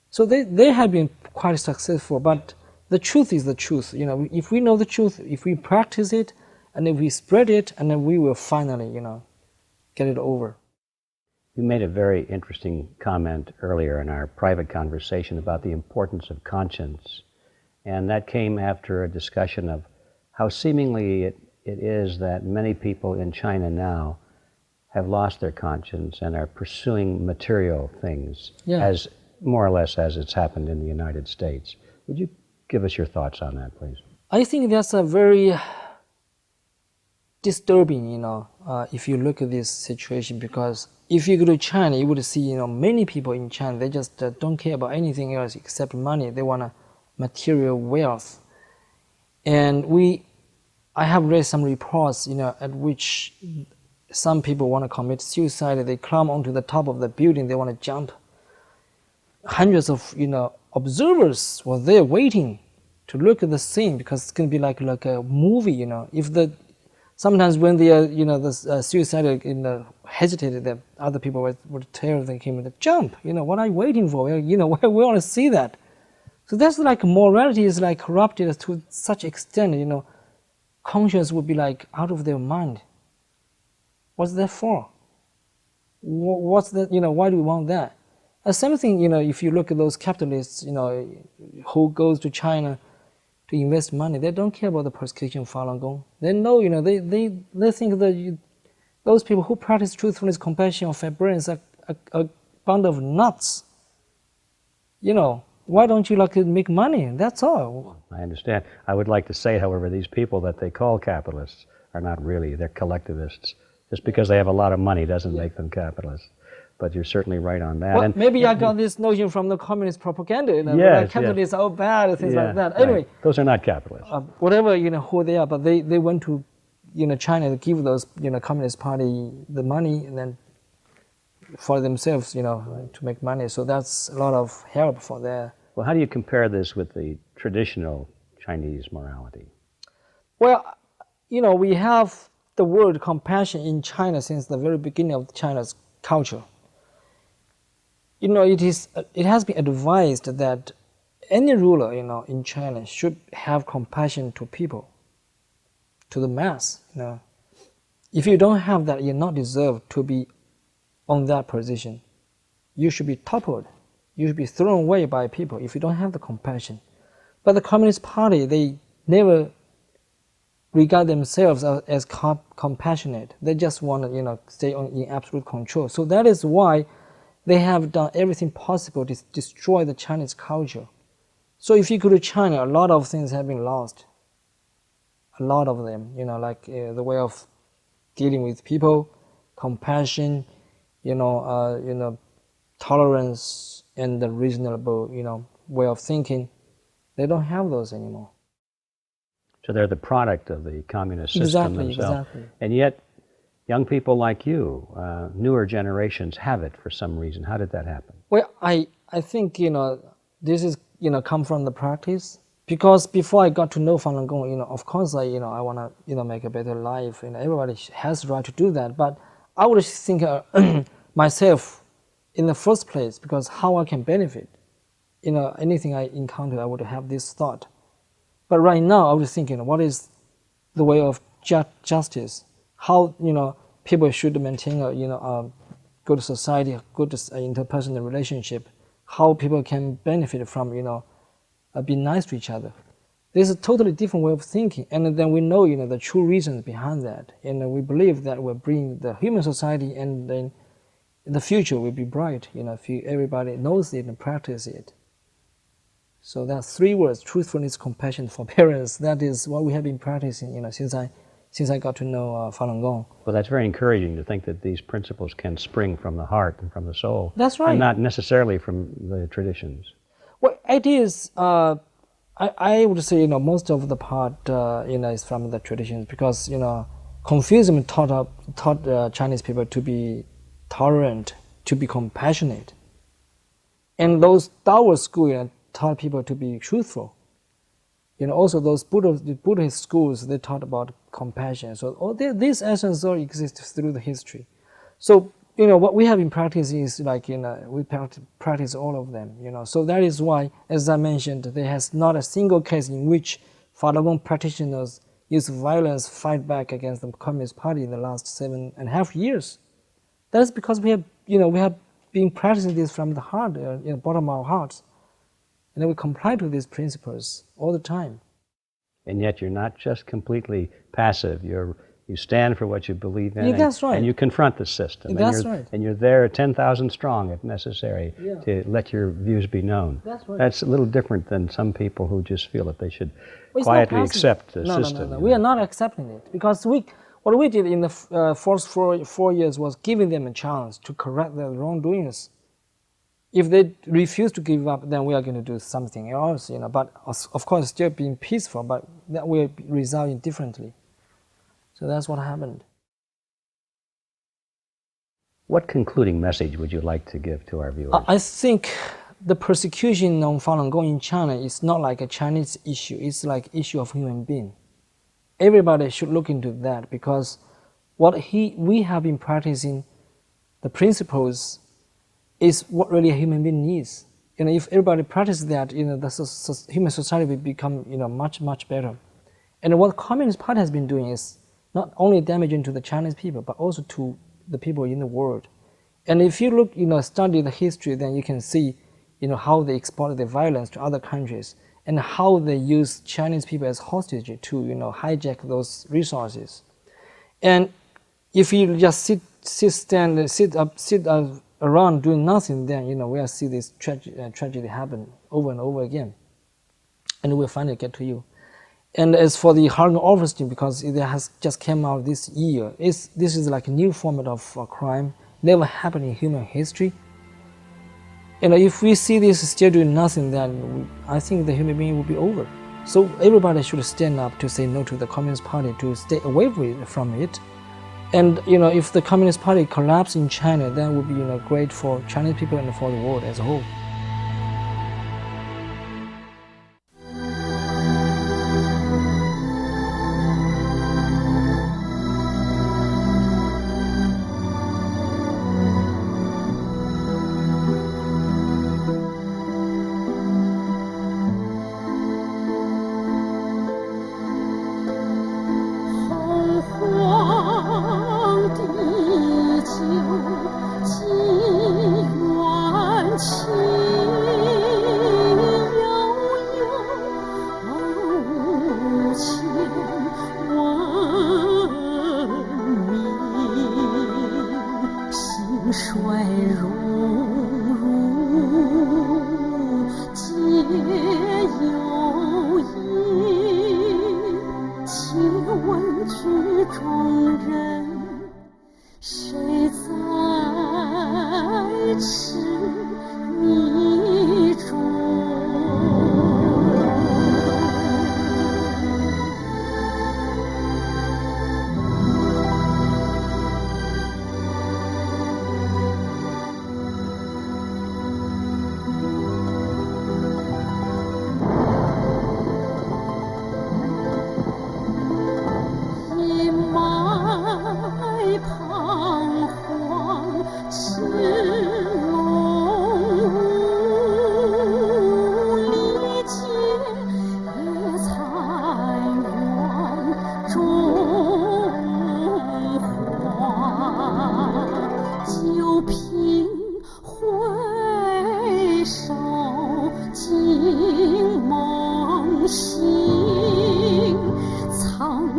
So they have been quite successful, but the truth is the truth. If we know the truth, if we practice it, and if we spread it, and then we will finally, get it over. You made a very interesting comment earlier in our private conversation about the importance of conscience. And that came after a discussion of how seemingly it is that many people in China now have lost their conscience and are pursuing material things, as more or less as it's happened in the United States. Would you give us your thoughts on that, please? I think that's a very disturbing, if you look at this situation, because if you go to China, you would see, many people in China, they just don't care about anything else except money. They want material wealth. And I have read some reports, at which some people want to commit suicide. They climb onto the top of the building. They want to jump. Hundreds of, observers were there waiting to look at the scene, because it's going to be like a movie, If sometimes when they are, the suicidal, hesitated, that other people would tell him to jump. What are you waiting for? We want to see that. So that's like morality is like corrupted to such extent, conscience would be like out of their mind. What's that for? What's that, why do we want that? The same thing, if you look at those capitalists, who goes to China to invest money, they don't care about the persecution of Falun Gong. They know, they think that those people who practice truthfulness, compassion, or forbearance are a band of nuts. Why don't you make money? That's all. I understand. I would like to say, however, these people that they call capitalists are not really, they're collectivists. Just because they have a lot of money doesn't make them capitalists. But you're certainly right on that. Well, and maybe I got this notion from the communist propaganda, yes, capitalists are bad, things like that. Right. Anyway, those are not capitalists. Whatever, who they are, but they went to, China to give those, Communist Party the money, and then for themselves, to make money. So that's a lot of help for their. Well, how do you compare this with the traditional Chinese morality? Well, we have the word compassion in China since the very beginning of China's culture. It has been advised that any ruler, in China should have compassion to people, to the mass. If you don't have that, you're not deserved to be on that position. You should be toppled. You should be thrown away by people if you don't have the compassion. But the Communist Party, they never regard themselves as compassionate. They just want to, stay in absolute control. So that is why they have done everything possible to destroy the Chinese culture. So if you go to China, a lot of things have been lost. A lot of them, like the way of dealing with people, compassion, tolerance, and the reasonable, way of thinking. They don't have those anymore. So they're the product of the communist system themselves. Exactly. And yet, young people like you, newer generations, have it for some reason. How did that happen? Well, I think, this is, come from the practice. Because before I got to know Falun Gong, of course, I want to, make a better life. Everybody has the right to do that. But I would think myself in the first place, because how I can benefit. Anything I encounter, I would have this thought. But right now, I was thinking, what is the way of justice? How, people should maintain a good society, a good interpersonal relationship. How people can benefit from, be nice to each other. This is a totally different way of thinking. And then we know, the true reasons behind that. And we believe that will bring the human society, and then the future will be bright, if everybody knows it and practices it. So that's 3 words: truthfulness, compassion, forbearance. That is what we have been practicing, since I got to know Falun Gong. Well, that's very encouraging to think that these principles can spring from the heart and from the soul. That's right. And not necessarily from the traditions. Well, it is. I would say, most of the part, is from the traditions, because, Confucianism taught Chinese people to be tolerant, to be compassionate, and those Taoist schools taught people to be truthful. Also those Buddhist schools, they taught about compassion. So all these essence all exist through the history. So what we have been practicing is like we practice all of them. So that is why, as I mentioned, there has not a single case in which Falun Gong practitioners use violence, fight back against the Communist Party in the last 7.5 years. That is because we have been practicing this from the heart, bottom of our hearts. And we comply to these principles all the time. And yet you're not just completely passive. You stand for what you believe in. Yeah, that's right. And you confront the system. That's right. And you're there 10,000 strong if necessary to let your views be known. That's right. That's a little different than some people who just feel that they should quietly accept the system. No. We are not accepting it, because what we did in the first 4 years was giving them a chance to correct their wrongdoings. If they refuse to give up, then we are going to do something else, But of course, still being peaceful, but that will result in differently. So that's what happened. What concluding message would you like to give to our viewers? I think the persecution of Falun Gong in China is not like a Chinese issue. It's like issue of human being. Everybody should look into that, because we have been practicing the principles is what really a human being needs. If everybody practices that, the human society will become, much, much better. And what Communist Party has been doing is not only damaging to the Chinese people, but also to the people in the world. And if you look, study the history, then you can see, how they exported the violence to other countries, and how they use Chinese people as hostage to, hijack those resources. And if you just sit around doing nothing, then we'll see this tragedy happen over and over again, and we'll finally get to you. And as for the Falun Gong orphanage, because it has just came out this year, this is like a new format of crime, never happened in human history. And if we see this still doing nothing, then I think the human being will be over. So everybody should stand up to say no to the Communist Party, to stay away from it. And if the Communist Party collapses in China, then it would be great for Chinese people and for the world as a whole.地久，情缘情。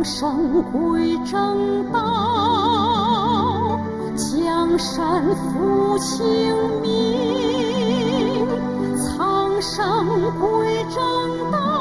生归正道，江山复清明，苍生归正道。